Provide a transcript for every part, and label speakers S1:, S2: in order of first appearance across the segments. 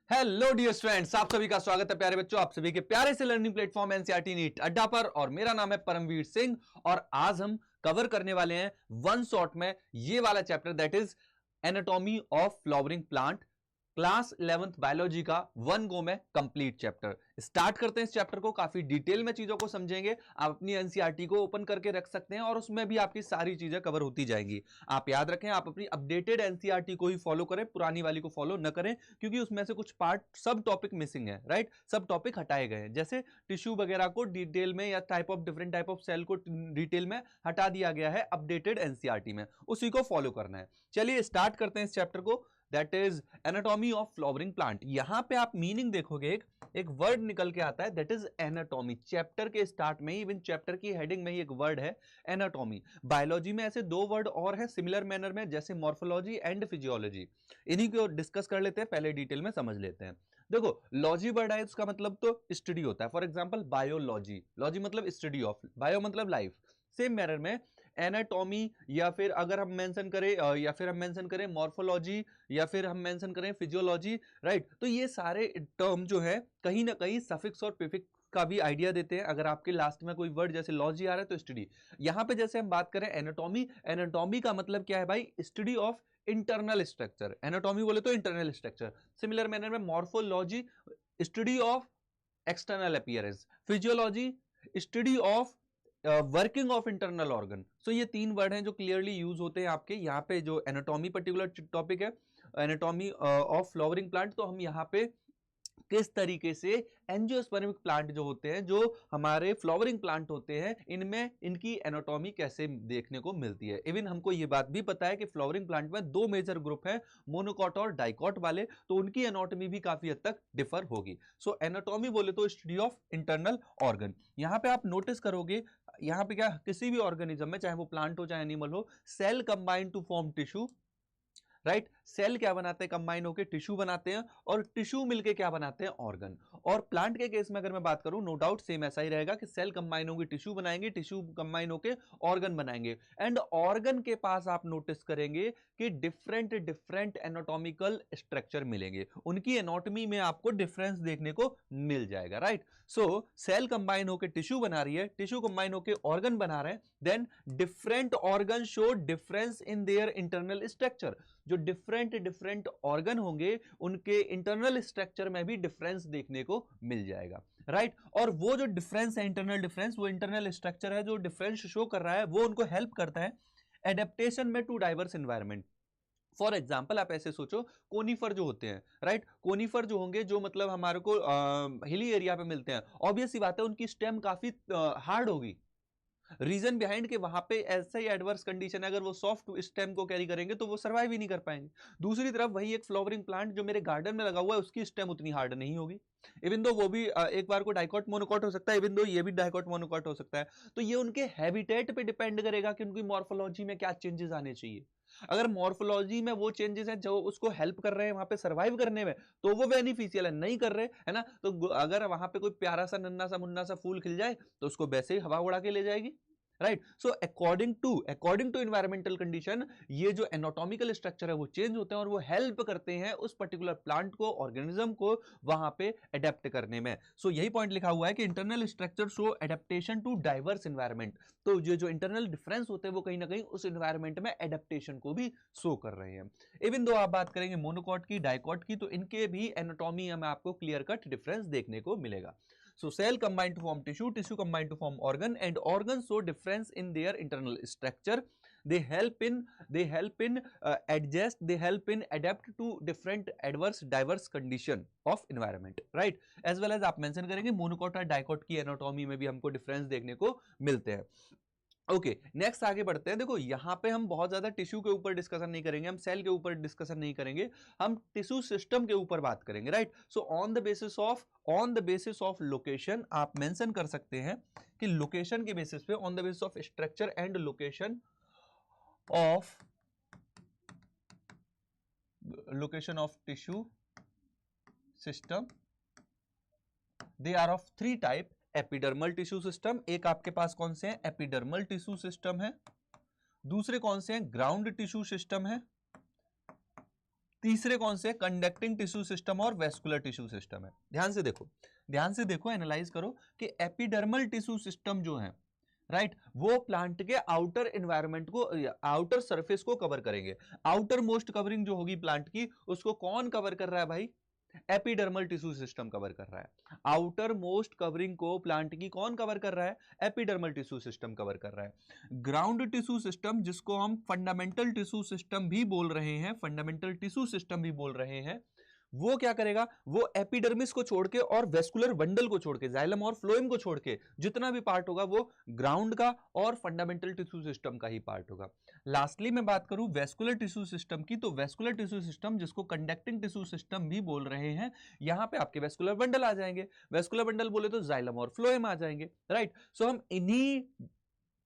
S1: Hello dear students, आप सभी का स्वागत है प्यारे बच्चों, आप सभी के प्यारे से लर्निंग प्लेटफॉर्म एनसीईआरटी नीट अड्डा पर। और मेरा नाम है परमवीर सिंह और आज हम कवर करने वाले हैं वन शॉट में ये वाला chapter, that is anatomy of flowering plant, class 11th biology का वन गो में कंप्लीट चैप्टर। स्टार्ट करते हैं इस चैप्टर को, काफी डिटेल में चीजों को समझेंगे। आप अपनी एनसीईआरटी को ओपन करके रख सकते हैं और उसमें भी आपकी सारी चीजें कवर होती जाएंगी। आप याद रखें, आप अपनी अपडेटेड एनसीईआरटी को ही फॉलो करें, पुरानी वाली को फॉलो न करें, क्योंकि उसमें से कुछ पार्ट सब टॉपिक मिसिंग है, राइट। सब टॉपिक हटाए गए हैं, जैसे टिश्यू वगैरह को डिटेल में या डिफरेंट टाइप ऑफ सेल को डिटेल में हटा दिया गया है अपडेटेड एनसीईआरटी में, उसी को फॉलो करना है। चलिए स्टार्ट करते हैं इस चैप्टर को, that is anatomy of flowering plant. यहां पे आप मीनिंग देखोगे, एक वर्ड निकल के आता है, दैट इज एनाटॉमी। चैप्टर के स्टार्ट में ही, इवन चैप्टर की हेडिंग में ही एक वर्ड है एनाटॉमी। बायोलॉजी में ऐसे दो वर्ड और है सिमिलर मैनर में, जैसे मॉर्फोलॉजी एंड फिजियोलॉजी। इन्हीं को डिस्कस कर लेते हैं, पहले डिटेल में समझ लेते हैं। देखो, लॉजी वर्ड है, उसका मतलब तो स्टडी होता है। फॉर एग्जांपल बायोलॉजी, लॉजी मतलब स्टडी ऑफ, बायो मतलब लाइफ। सेम मैनर में एनाटॉमी, या फिर अगर हम मेंशन करें मॉर्फोलॉजी, या फिर हम मेंशन करें फिजियोलॉजी, राइट। तो ये सारे टर्म जो है कहीं ना कहीं सफिक्स और प्रीफिक्स का भी आइडिया देते हैं। अगर आपके लास्ट में कोई वर्ड जैसे लॉजी आ रहा है तो स्टडी। यहां पे जैसे हम बात करें एनाटॉमी, एनाटॉमी का मतलब क्या है भाई? Study of internal structure. Anatomy बोले तो इंटरनल स्ट्रक्चर। सिमिलर मैनर में morphology study of external appearance, physiology study of working of internal organ. So ये तीन वर्ड हैं जो क्लियरली यूज होते हैं आपके यहाँ पे। जो एनाटॉमी पर्टिकुलर टॉपिक है, एनाटॉमी ऑफ फ्लावरिंग प्लांट, तो हम यहाँ पे किस तरीके से एंजियोस्पर्मिक प्लांट जो होते हैं, जो हमारे फ्लावरिंग प्लांट होते हैं, इनमें इनकी एनाटॉमी कैसे देखने को मिलती है। इवन हमको ये बात भी पता है कि फ्लावरिंग प्लांट में दो मेजर ग्रुप हैं, मोनोकॉट और डाइकॉट वाले, तो उनकी एनाटॉमी भी काफी हद तक डिफर होगी। सो एनाटॉमी बोले तो स्टडी ऑफ इंटरनल ऑर्गन। यहां पे आप नोटिस करोगे, यहां पे क्या, किसी भी ऑर्गेनिज्म में, चाहे वो प्लांट हो चाहे एनिमल हो, cell combine to form tissue, right. Cell क्या बनाते हैं? कंबाइन होकर टिश्यू बनाते हैं, और टिश्यू मिलके क्या बनाते हैं? ऑर्गन। और प्लांट के केस में अगर मैं बात करूं, नो डाउट सेम ऐसा ही रहेगा कि सेल कंबाइन होगी, टिश्यू बनाएंगे, टिश्यू कंबाइन होकर ऑर्गन बनाएंगे। एंड ऑर्गन के पास आप नोटिस करेंगे कि डिफरेंट डिफरेंट एनाटॉमिकल स्ट्रक्चर मिलेंगे, उनकी एनाटॉमी में आपको डिफरेंस देखने को मिल जाएगा, राइट। सो सेल कंबाइन होकर टिश्यू बना रही है, टिश्यू कंबाइन होकर ऑर्गन बना रहे हैं, then different organ show difference in their internal structure. जो डिफरेंट डिफरेंट ऑर्गन होंगे, उनके इंटरनल स्ट्रक्चर में भी डिफरेंस देखने को मिल जाएगा, राइट। और वो जो डिफरेंस है, इंटरनल डिफरेंस, वो इंटरनल स्ट्रक्चर है जो डिफरेंस शो कर रहा है, वो उनको हेल्प करता है एडेप्टेशन में to diverse environment. For example आप ऐसे सोचो, कोनीफर जो होते हैं, राइट, कोनीफर जो होंगे, जो मतलब हमारे को हिली एरिया पे मिलते हैं, ऑब्वियस सी बात है उनकी स्टेम काफी हार्ड होगी। रीजन बिहाइंड के वहां पे ऐसा ही एडवर्स कंडीशन है, अगर वो सॉफ्ट स्टेम को कैरी करेंगे तो वो सर्वाइव ही नहीं कर पाएंगे। दूसरी तरफ वही एक फ्लावरिंग प्लांट जो मेरे गार्डन में लगा हुआ है, उसकी स्टेम उतनी हार्ड नहीं होगी। इवन दो वो भी एक बार को डाइकॉट मोनोकॉट हो सकता है, इवन दो ये भी डाइकॉट मोनोकॉट हो सकता है। तो ये उनके हैबिटेट पे डिपेंड करेगा कि उनकी मॉर्फोलॉजी में क्या चेंजेस आने चाहिए। अगर मॉर्फोलॉजी में वो चेंजेस हैं जो उसको हेल्प कर रहे हैं वहां पे सर्वाइव करने में, तो वो बेनिफिशियल है। नहीं कर रहे है ना, तो अगर वहां पे कोई प्यारा सा नन्ना सा मुन्ना सा फूल खिल जाए तो उसको वैसे ही हवा उड़ा के ले जाएगी, right. So according to environmental condition, ये जो एनाटॉमिकल स्ट्रक्चर है वो चेंज होते हैं, और वो हेल्प करते हैं उस पर्टिकुलर प्लांट को, ऑर्गेनिज्म को वहां पे अडेप्ट करने में। सो यही पॉइंट लिखा हुआ है कि internal structure show adaptation to diverse environment. तो ये जो इंटरनल डिफरेंस होते हैं वो कहीं ना कहीं उस एनवायरमेंट में एडेप्टेशन को भी शो कर रहे हैं। इवन दो आप बात करेंगे मोनोकॉट की, डाइकॉट की, तो इनके भी एनाटॉमी में आपको क्लियर कट डिफरेंस देखने को मिलेगा। So cell combine to form tissue, tissue combine to form organ, and organs show difference in their internal structure. They help in adjust. They help in adapt to different diverse condition of environment, right? As well as आप mention करेंगे monocot और dicot की anatomy में भी हमको difference देखने को मिलते हैं। ओके, नेक्स्ट आगे बढ़ते हैं। देखो यहां पे हम बहुत ज्यादा टिश्यू के ऊपर डिस्कशन नहीं करेंगे, हम सेल के ऊपर डिस्कशन नहीं करेंगे, हम टिश्यू सिस्टम के ऊपर बात करेंगे, right. So on the basis of location आप मेंशन कर सकते हैं कि लोकेशन के बेसिस पे, on the basis of structure and location of tissue system, they are of three type. Epidermal tissue system, एक आपके पास कौन से हैं? एपिडर्मल टिश्यू सिस्टम है। दूसरे कौन से हैं? ग्राउंड टिश्यू सिस्टम है। तीसरे कौन से? कंडक्टिंग टिश्यू सिस्टम और वेस्कुलर टिश्यू सिस्टम है। ध्यान से देखो, ध्यान से देखो, एनालाइज करो कि एपिडर्मल टिश्यू सिस्टम जो है, राइट, वो प्लांट के आउटर एनवायरनमेंट को, आउटर सरफेस को कवर करेंगे। आउटर मोस्ट कवरिंग जो होगी प्लांट की, उसको कौन कवर कर रहा है भाई? एपिडर्मल टिश्यू सिस्टम कवर कर रहा है। आउटर मोस्ट कवरिंग को प्लांट की कौन कवर कर रहा है? एपिडर्मल टिश्यू सिस्टम कवर कर रहा है। ग्राउंड टिश्यू सिस्टम, जिसको हम फंडामेंटल टिश्यू सिस्टम भी बोल रहे हैं, फंडामेंटल टिश्यू सिस्टम भी बोल रहे हैं, वो क्या करेगा? वो एपिडर्मिस को छोड़ के और वेस्कुलर बंडल को छोड़ के, जाइलम और फ्लोएम को छोड़ के जितना भी पार्ट होगा वो ग्राउंड का और फंडामेंटल टिश्यू सिस्टम का ही पार्ट होगा। लास्टली मैं बात करूं वेस्कुलर टिश्यू सिस्टम की, तो वेस्कुलर टिश्यू सिस्टम, जिसको कंडक्टिंग टिश्यू सिस्टम भी बोल रहे हैं, यहां पे आपके वेस्कुलर बंडल आ जाएंगे। वेस्कुलर बंडल बोले तो जाइलम और फ्लोएम आ जाएंगे, राइट। सो हम इन्हीं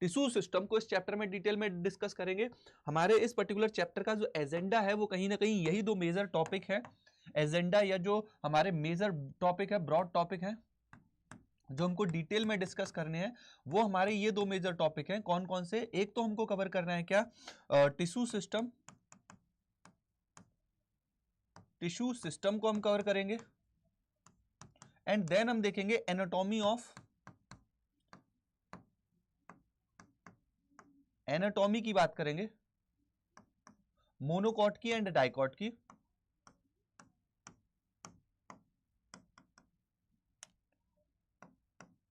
S1: टिश्यू सिस्टम को इस चैप्टर में डिटेल में डिस्कस करेंगे। हमारे इस पर्टिकुलर चैप्टर का जो एजेंडा है वो कहीं ना कहीं यही दो मेजर टॉपिक है। एजेंडा या जो हमारे मेजर टॉपिक है, ब्रॉड टॉपिक है, जो हमको डिटेल में डिस्कस करने हैं, वो हमारे ये दो मेजर टॉपिक हैं। कौन कौन से? एक तो हमको कवर करना है क्या? टिश्यू सिस्टम, टिश्यू सिस्टम को हम कवर करेंगे, एंड देन हम देखेंगे एनाटॉमी ऑफ, एनाटॉमी की बात करेंगे, मोनोकॉट की एंड डाइकॉट की,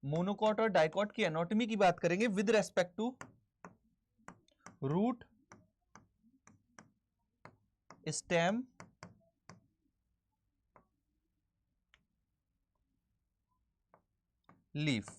S1: मोनोकॉट और डाइकॉट की एनाटॉमी की बात करेंगे with respect to root, stem, leaf,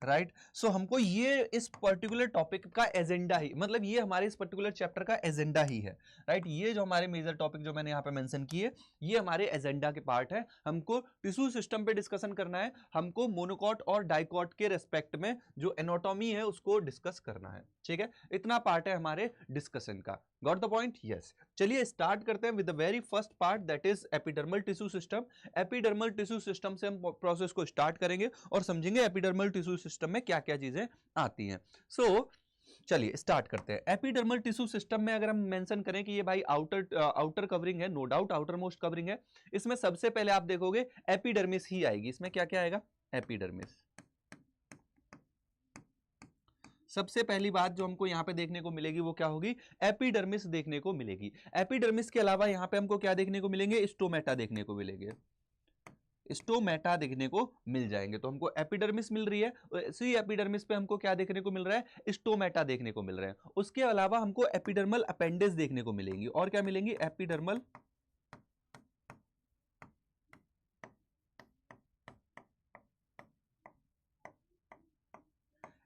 S1: right. So हमको ये इस पर्टिकुलर टॉपिक का एजेंडा ही, मतलब ये हमारे इस पर्टिकुलर चैप्टर का एजेंडा ही है, राइट। ये जो हमारे मेजर टॉपिक जो मैंने यहाँ पे मेंशन किए, ये हमारे एजेंडा के पार्ट है। हमको टिश्यू सिस्टम पे डिस्कशन करना है, हमको मोनोकॉट और डाइकॉट के रेस्पेक्ट में जो एनाटॉमी है उसको डिस्कस करना है, ठीक है। इतना पार्ट है हमारे डिस्कशन का। Got the point? यस। चलिए स्टार्ट करते हैं with the very first part, that is epidermal tissue system. Epidermal tissue system से हम प्रोसेस को स्टार्ट करेंगे और समझेंगे एपिडर्मल टिश्यू सिस्टम में क्या क्या चीजें आती हैं। सो चलिए स्टार्ट करते हैं। एपिडर्मल टिश्यू सिस्टम में अगर हम मेंशन करें कि ये भाई आउटर कवरिंग है, no doubt outermost covering है, इसमें सबसे पहले आप देखोगे एपिडर्मिस ही आएगी। इसमें क्या क्या आएगा? एपिडर्मिस। सबसे पहली बात जो हमको यहाँ पे देखने को मिलेगी वो क्या होगी? एपिडर्मिस देखने को मिलेगी। एपिडर्मिस के अलावा यहाँ पे हमको क्या देखने को मिलेंगे? स्टोमेटा देखने को मिलेंगे, स्टोमेटा देखने को मिल जाएंगे। तो हमको एपिडर्मिस मिल रही है, इसी एपिडर्मिस पे हमको क्या देखने को मिल रहा है? स्टोमेटा देखने को मिल रहे हैं। उसके अलावा हमको एपिडर्मल अपेंडेज देखने को मिलेंगी। और क्या मिलेंगी? एपिडर्मल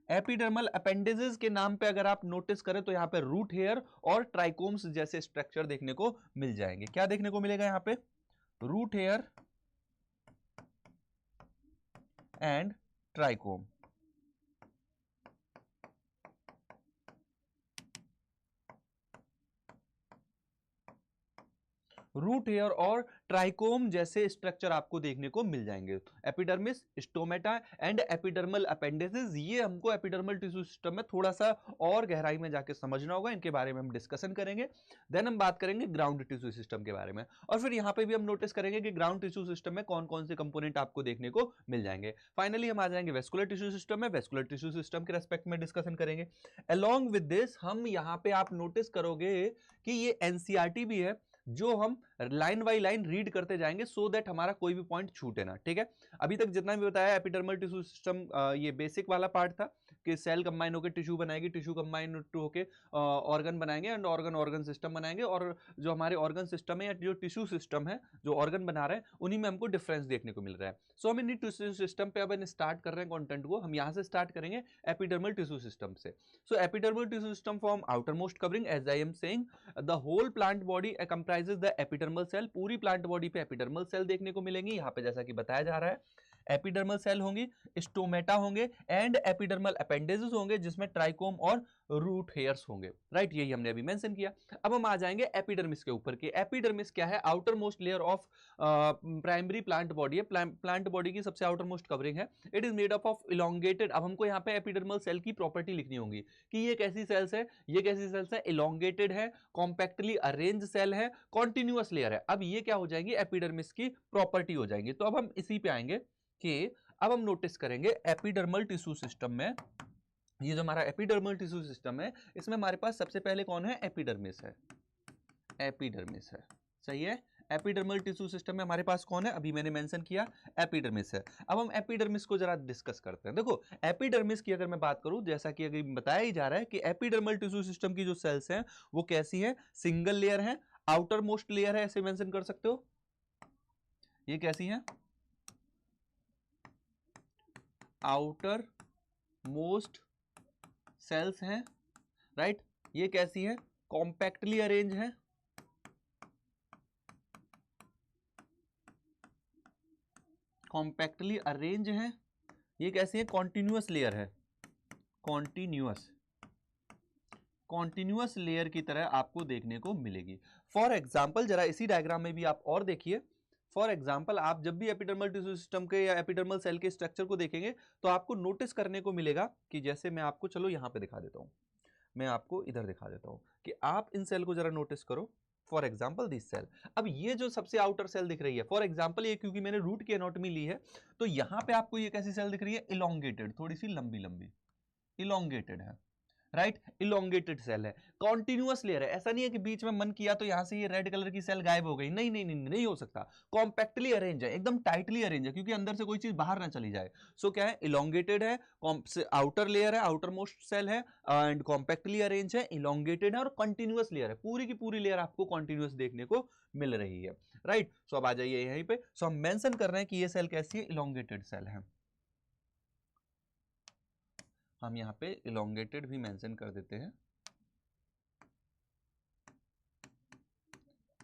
S1: एपिडर्मल अपेंडेजेस के नाम पे अगर आप नोटिस करें तो यहाँ पे रूट हेयर और ट्राइकोम्स जैसे स्ट्रक्चर देखने को मिल जाएंगे। क्या देखने को मिलेगा यहाँ पे? Root hair and trichome. Root hair और ट्राइकोम जैसे स्ट्रक्चर आपको देखने को मिल जाएंगे। Epidermis, stomata and epidermal appendages, ये हमको एपिडर्मल टिश्यू सिस्टम में थोड़ा सा और गहराई में जाके समझना होगा। इनके बारे में हम डिस्कशन करेंगे। देन हम बात करेंगे ग्राउंड टिश्यू सिस्टम के बारे में, और फिर यहाँ पे भी हम नोटिस करेंगे कि ग्राउंड टिश्यू सिस्टम में कौन कौन से कंपोनेंट आपको देखने को मिल जाएंगे। फाइनली हम आ जाएंगे वेस्कुलर टिश्यू सिस्टम में। वेस्कुलर टिश्यू सिस्टम के रेस्पेक्ट में डिस्कशन करेंगे। अलोंग विद दिस हम यहाँ पे आप नोटिस करोगे कि ये एनसीईआरटी भी है, जो हम लाइन बाय लाइन रीड करते जाएंगे सो दैट हमारा कोई भी पॉइंट छूटे ना, ठीक है। अभी तक जितना भी बताया एपिडर्मल टिश्यू सिस्टम, ये बेसिक वाला पार्ट था कि सेल कंबाइन होकर टिश्यू बनाएगी, टिश्यू कंबाइन होकर ऑर्गन बनाएंगे एंड ऑर्गन सिस्टम बनाएंगे। और जो हमारे ऑर्गन सिस्टम है या जो टिश्यू सिस्टम है, जो ऑर्गन बना रहे हैं, उन्हीं में हमको डिफरेंस देखने को मिल रहा है। सो हम इन टिश्यू सिस्टम पे अब स्टार्ट कर रहे हैं कंटेंट को। हम यहाँ से स्टार्ट करेंगे एपिडर्मल टिश्यू सिस्टम से। So epidermal tissue system form outermost covering, as I am saying the whole plant body comprises the epidermal cell. पूरी प्लांट बॉडी पे एपिडर्मल सेल देखने को मिलेंगी यहाँ पे, जैसा कि बताया जा रहा है। एपिडर्मल सेल होंगी, स्टोमेटा होंगे एंड एपिडर्मल अपेंडेजेस होंगे जिसमें ट्राइकोम और रूट हेयर्स होंगे, राइट। यही हमने अभी मेंशन किया। अब हम आ जाएंगे एपिडर्मिस के ऊपर कि एपिडर्मिस क्या है। Outermost layer of primary plant body है, प्लांट बॉडी की सबसे आउटर मोस्ट कवरिंग है। It is made up of elongated. अब हमको यहाँ पे एपिडर्मल सेल की प्रॉपर्टी लिखनी होगी कि ये कैसी सेल्स है, ये कैसी सेल्स है, इलोंगेटेड है, कॉम्पैक्टली अरेंज सेल है, कॉन्टिन्यूअस लेयर है। अब ये क्या हो जाएंगी, एपिडर्मिस की प्रॉपर्टी हो जाएंगी। तो अब हम इसी पे आएंगे कि अब हम नोटिस करेंगे एपिडर्मल टिश्यू सिस्टम में, ये जो हमारा एपिडर्मल टिश्यू सिस्टम है इसमें हमारे पास सबसे पहले कौन है, एपिडर्मिस है, एपिडर्मिस है, सही है। एपिडर्मल टिश्यू सिस्टम में हमारे पास कौन है, अभी मैंने मेंशन किया एपिडर्मिस है। अब हम एपिडर्मिस को जरा डिस्कस करते हैं। देखो एपिडर्मिस की अगर मैं बात करूं, जैसा कि अगर बताया ही जा रहा है कि एपिडर्मल टिश्यू सिस्टम की जो सेल्स हैं वो कैसी है, सिंगल लेयर है, आउटर मोस्ट लेयर है, ऐसे मेंशन कर सकते हो। ये कैसी है, आउटर मोस्ट सेल्स हैं, राइट। ये कैसी है, कॉम्पैक्टली अरेंज है, कॉम्पैक्टली अरेंज है। ये कैसी है, कॉन्टिन्यूअस लेयर है, कॉन्टिन्यूअस लेयर की तरह आपको देखने को मिलेगी। फॉर एग्जाम्पल जरा इसी डायग्राम में भी आप और देखिए। फॉर एग्जाम्पल आप जब भी एपिडर्मल टिश्यू सिस्टम के या एपिडर्मल सेल के स्ट्रक्चर को देखेंगे तो आपको नोटिस करने को मिलेगा कि जैसे मैं आपको, चलो यहां पे दिखा देता हूं, मैं आपको इधर दिखा देता हूं कि आप इन सेल को जरा नोटिस करो। फॉर एग्जाम्पल दिस सेल, अब ये जो सबसे आउटर सेल दिख रही है, फॉर एग्जाम्पल ये क्योंकि मैंने रूट की एनाटॉमी ली है तो यहां पे आपको ये कैसी सेल दिख रही है, इलोंगेटेड, थोड़ी सी लंबी लंबी, इलोंगेटेड है, राइट। इलोंगेटेड सेल है, कॉन्टिन्यूअस लेयर है। ऐसा नहीं है कि बीच में मन किया तो यहां से ये रेड कलर की सेल गायब हो गई, नहीं नहीं नहीं, नहीं हो सकता। कॉम्पैक्टली अरेंज है, एकदम टाइटली अरेंज है क्योंकि अंदर से कोई चीज बाहर ना चली जाए। सो क्या है, इलोंगेटेड है, आउटर लेयर है, आउटर मोस्ट सेल है एंड कॉम्पैक्टली अरेंज है, इलोंगेटेड है और कंटिन्यूअस लेयर है। पूरी की पूरी लेयर आपको कंटिन्यूअस देखने को मिल रही है, राइट। सो अब आ जाइए यहीं पे। सो हम मेंशन कर रहे हैं कि ये सेल कैसी है, इलोंगेटेड सेल है। हम यहां पे इलोंगेटेड भी मेंशन कर देते हैं,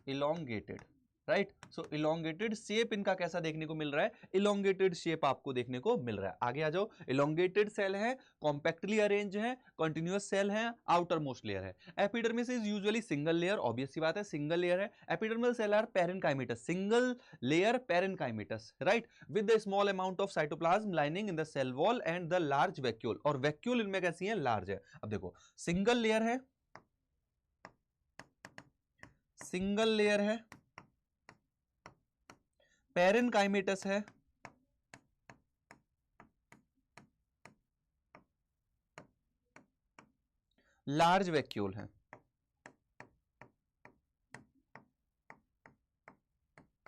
S1: इलोंगेटेड, राइट। सो इलोंगेटेड शेप इनका कैसा देखने को मिल रहा है, इलोंगेटेड शेप आपको देखने को मिल रहा है। आगे आ जाओ, इलोंगेटेड सेल है, कॉम्पैक्टली अरेंज है, कंटिन्यूअस सेल है, आउटर मोस्ट लेयर है। Epidermis is usually single layer, obvious सी बात है सिंगल लेयर है। Epidermal cell are parenchymatous, single layer parenchymatous, right, with the small amount of cytoplasm lining in the cell wall and the large vacuole, और vacuole इनमें कैसी है, large है। अब देखो सिंगल लेयर है, सिंगल लेयर है, पेरेन्काइमेटस है, लार्ज वैक्यूल है।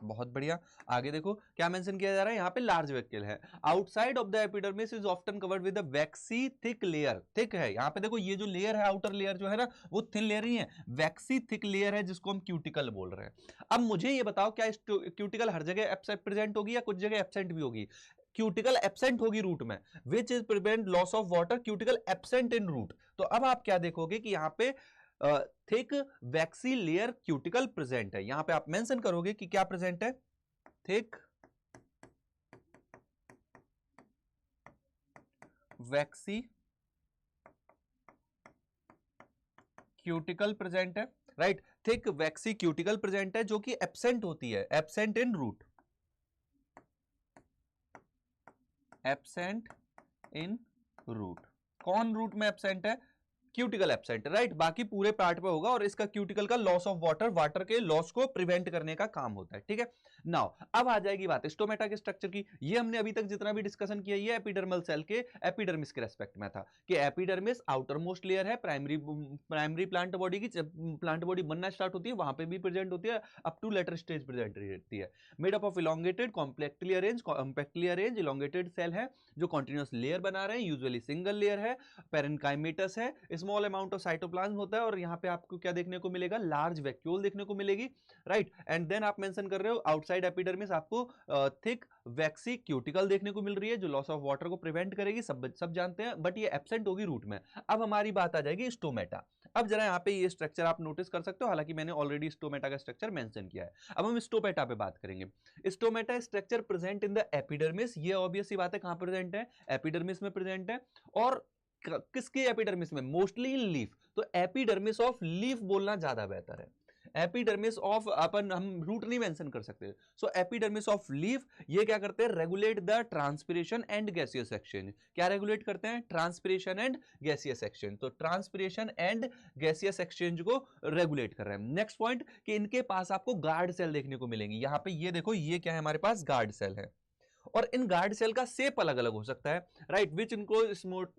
S1: बहुत बढ़िया। आगे देखो क्या मेंशन किया जा रहा है, यहाँ पे लार्ज वैक्यूल है। Outside of the epidermis is often covered with a vaccine thick layer, thick है। यहाँ पे देखो ये जो लेयर है, आउटर लेयर जो है ना, वो थिन लेयर नहीं है, वैक्सी थिक लेयर है जिसको हम क्यूटिकल बोल रहे हैं। अब मुझे ये बताओ क्या क्यूटिकल हर जगह प्रेजेंट होगी या कुछ जगह एब्सेंट भी होगी? क्यूटिकल एब्सेंट होगी रूट में, which is prevent loss of water, cuticle absent in root. तो अब आप क्या देखोगे कि यहाँ पे thick waxy layer cuticle present है। यहां पे आप मेंशन करोगे कि क्या प्रेजेंट है, थिक वैक्सी क्यूटिकल प्रेजेंट है, right. Thick waxy cuticle present है जो कि एब्सेंट होती है, absent in root, absent in root. कौन रूट में एब्सेंट है, क्यूटिकल एब्सेंट, राइट। बाकी पूरे पार्ट पे होगा और इसका क्यूटिकल का लॉस ऑफ वाटर, वाटर के लॉस को प्रिवेंट करने का काम होता है, ठीक है। नाउ अब आ जाएगी बात स्टोमेटा के स्ट्रक्चर की। ये हमने अभी तक जितना भी डिस्कशन किया ये एपिडर्मल सेल के एपिडर्मिस के रेस्पेक्ट में था कि एपिडर्मिस आउटर मोस्ट लेयर है, प्राइमरी प्लांट बॉडी की, प्लांट बॉडी बनना स्टार्ट होती है वहां पे भी प्रेजेंट होती है, up to later stage present रहती है। Made up of elongated, compactly arrange elongated cell है जो कॉन्टिन्यूअस लेयर बना रहे हैं, यूजुअली सिंगल लेयर है, पेरेन्काइमेटस है, स्मॉल अमाउंट ऑफ साइटोप्लाज्म होता है और यहाँ पे आपको क्या देखने को मिलेगा, लार्ज वैक्यूल देखने को मिलेगी, राइट। एंड देन आप मेंशन कर रहे हो आउटसाइड एपिडर्मिस आपको थिक वैक्सी क्यूटिकल देखने को मिल रही है जो लॉस ऑफ वाटर को प्रिवेंट करेगी, सब जानते हैं, बट ये एब्सेंट होगी रूट में। अब हमारी बात आ जाएगी स्टोमेटा। अब जरा यहाँ पे ये स्ट्रक्चर आप नोटिस कर सकते हो, हालांकि मैंने ऑलरेडी स्टोमेटा का स्ट्रक्चर मेंशन किया है। अब हम स्टोमेटा पे बात करेंगे। Stomata structure present in the epidermis, ये ऑब्वियस सी बात है कहां प्रेजेंट है, एपिडर्मिस में प्रेजेंट है। और किसके एपिडर्मिस में, मोस्टली इन लीफ, तो एपिडर्मिस ऑफ लीफ बोलना ज्यादा बेहतर है। एपिडर्मिस ऑफ, अपन हम रूट नहीं मेंशन कर सकते, सो एपिडर्मिस ऑफ लीफ ये क्या करते हैं, regulate the transpiration and gaseous exchange. क्या रेगुलेट करते हैं, ट्रांसपिरेशन एंड गैसियस एक्सचेंज। तो ट्रांसपिरेशन एंड गैसियस एक्सचेंज को रेगुलेट कर रहे हैं। नेक्स्ट पॉइंट कि इनके पास आपको गार्ड सेल देखने को मिलेंगे। यहां पे ये देखो, ये क्या है, हमारे पास गार्ड सेल है, और इन गार्ड सेल का शेप अलग अलग हो सकता है, राइट, विच इनको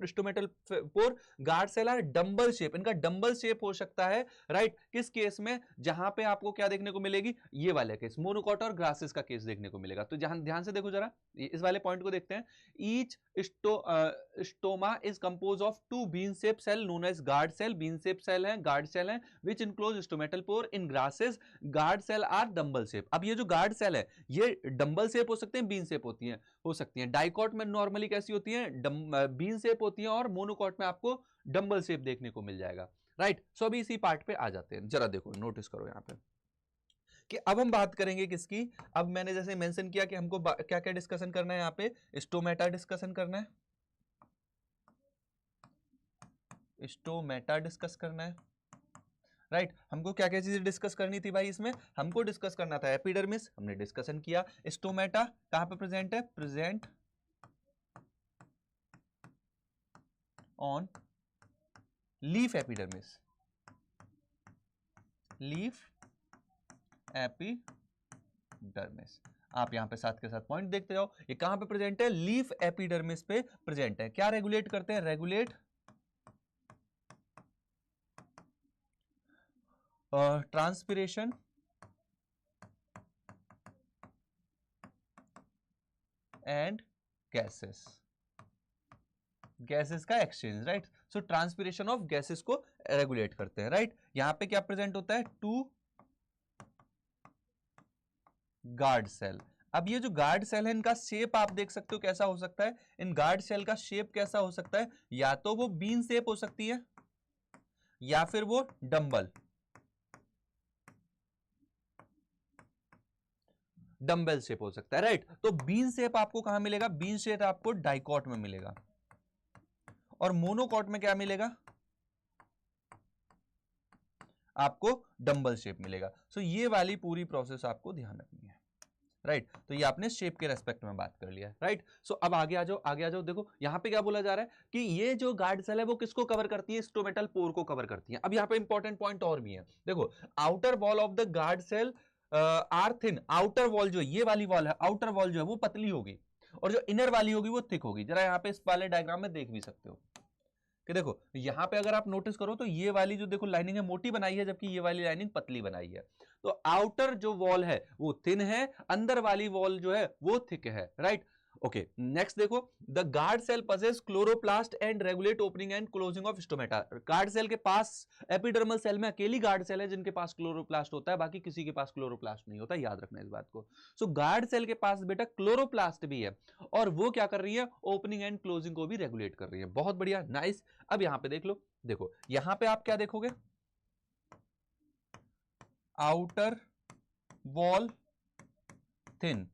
S1: stomatal pore guard cell are dumbbell shape, इनका डंबल शेप हो सकता है, राइट। किस केस में, जहां पे आपको क्या देखने को मिलेगी, ये वाले केस, मोनोकॉट और ग्रासेस का केस देखने को मिलेगा। तो जहां ध्यान से देखो जरा, इस वाले पॉइंट को देखते हैं। Each stoma is compose of two bean shape cell known as guard cell, bean shape cell है, गार्ड सेल है, which enclose stomatal pore. In grasses guard cell are dumbbell shape. अब ये जो गार्ड सेल है ये dumbbell shape हो सकते हैं, बीन शेप हो सकती हैं। डाइकॉट में नॉर्मली कैसी होती है, बीन शेप होती है, और मोनोकॉट में आपको डंबल शेप देखने को मिल जाएगा, राइट। सो अभी इसी पार्ट पे आ जाते हैं, जरा देखो नोटिस करो यहां पे कि अब हम बात करेंगे किसकी। अब मैंने जैसे मेंशन किया कि हमको क्या क्या डिस्कशन करना है, यहां पे स्टोमेटा डिस्कशन करना है, स्टोमेटा डिस्कस करना है, राइट। हमको क्या क्या चीजें डिस्कस करनी थी भाई, इसमें हमको डिस्कस करना था एपिडर्मिस, हमने डिस्कशन किया। स्टोमेटा कहां पे प्रेजेंट है, present on leaf epidermis, leaf epidermis. आप यहां पे साथ के साथ पॉइंट देखते जाओ, ये कहां पे प्रेजेंट है, लीफ एपिडर्मिस पे प्रेजेंट है। क्या रेगुलेट करते हैं, regulate transpiration and gases, gases का exchange, right. So transpiration of gases को रेगुलेट करते हैं, राइट। यहां पे क्या प्रेजेंट होता है, टू गार्ड सेल। अब ये जो गार्ड सेल है इनका शेप आप देख सकते हो कैसा हो सकता है, इन गार्ड सेल का शेप कैसा हो सकता है, या तो वो बीन शेप हो सकती है या फिर वो डंबल शेप हो सकता है, राइट। तो बीन शेप आपको कहां मिलेगा, बीन शेप आपको डाइकॉट में मिलेगा, और मोनोकॉट में क्या मिलेगा, आपको डंबल शेप मिलेगा। सो ये वाली पूरी प्रोसेस आपको ध्यान रखनी है, राइट। तो ये आपने शेप के रेस्पेक्ट में बात कर लिया, राइट। सो अब आगे आ जाओ, आगे आ जाओ। देखो यहां पे क्या बोला जा रहा है कि ये जो गार्ड सेल है वो किसको कवर करती है, स्टोमेटल पोर को कवर करती है। अब यहां पे इंपॉर्टेंट पॉइंट और भी है, देखो outer wall of the guard cell are thin, outer wall जो ये वाली वॉल है, आउटर वॉल जो है वो पतली होगी, और जो इनर वाली होगी वो थिक होगी। जरा यहाँ पे इस वाले डायग्राम में देख भी सकते हो कि देखो यहां पे अगर आप नोटिस करो तो ये वाली जो देखो लाइनिंग है मोटी बनाई है, जबकि ये वाली लाइनिंग पतली बनाई है। तो आउटर जो वॉल है वो थिन है, अंदर वाली वॉल जो है वो थिक है, राइट। ओके, नेक्स्ट देखो, the guard cell possess chloroplast and regulate opening and closing of stomata. Guard cell के पास, एपिडर्मल सेल में अकेली गार्ड सेल है जिनके पास क्लोरोप्लास्ट होता है, बाकी किसी के पास क्लोरोप्लास्ट नहीं होता, याद रखना इस बात को। सो गार्ड सेल के पास बेटा क्लोरोप्लास्ट भी है, और वो क्या कर रही है, ओपनिंग एंड क्लोजिंग को भी रेगुलेट कर रही है। बहुत बढ़िया, नाइस। अब यहां पे देख लो, देखो यहां पे आप क्या देखोगे, outer wall thin,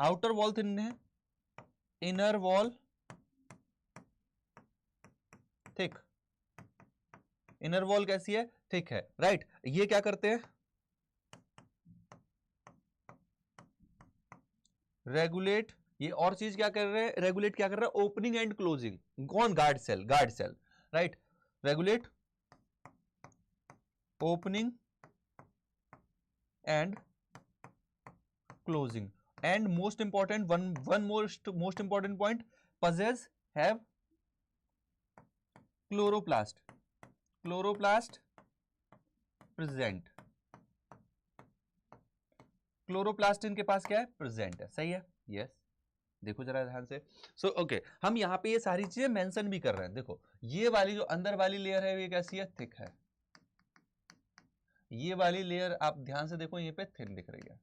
S1: outer wall thin है, inner wall thick, inner wall कैसी है, थिक है, राइट। ये क्या करते हैं, रेगुलेट, ये और चीज क्या कर रहे हैं, रेगुलेट क्या कर रहा है, ओपनिंग एंड क्लोजिंग। कौन, guard cell, guard cell, right. Regulate opening and closing, and most important one most important point, possess have chloroplast, chloroplast present, chloroplast इनके पास क्या है, प्रेजेंट है, सही है, यस। देखो जरा ध्यान से। सो ओके, हम यहां पे ये सारी चीजें मेंशन भी कर रहे हैं। देखो ये वाली जो अंदर वाली लेयर है ये कैसी है, थिक है। ये वाली लेयर आप ध्यान से देखो, ये पे थिन दिख रही है,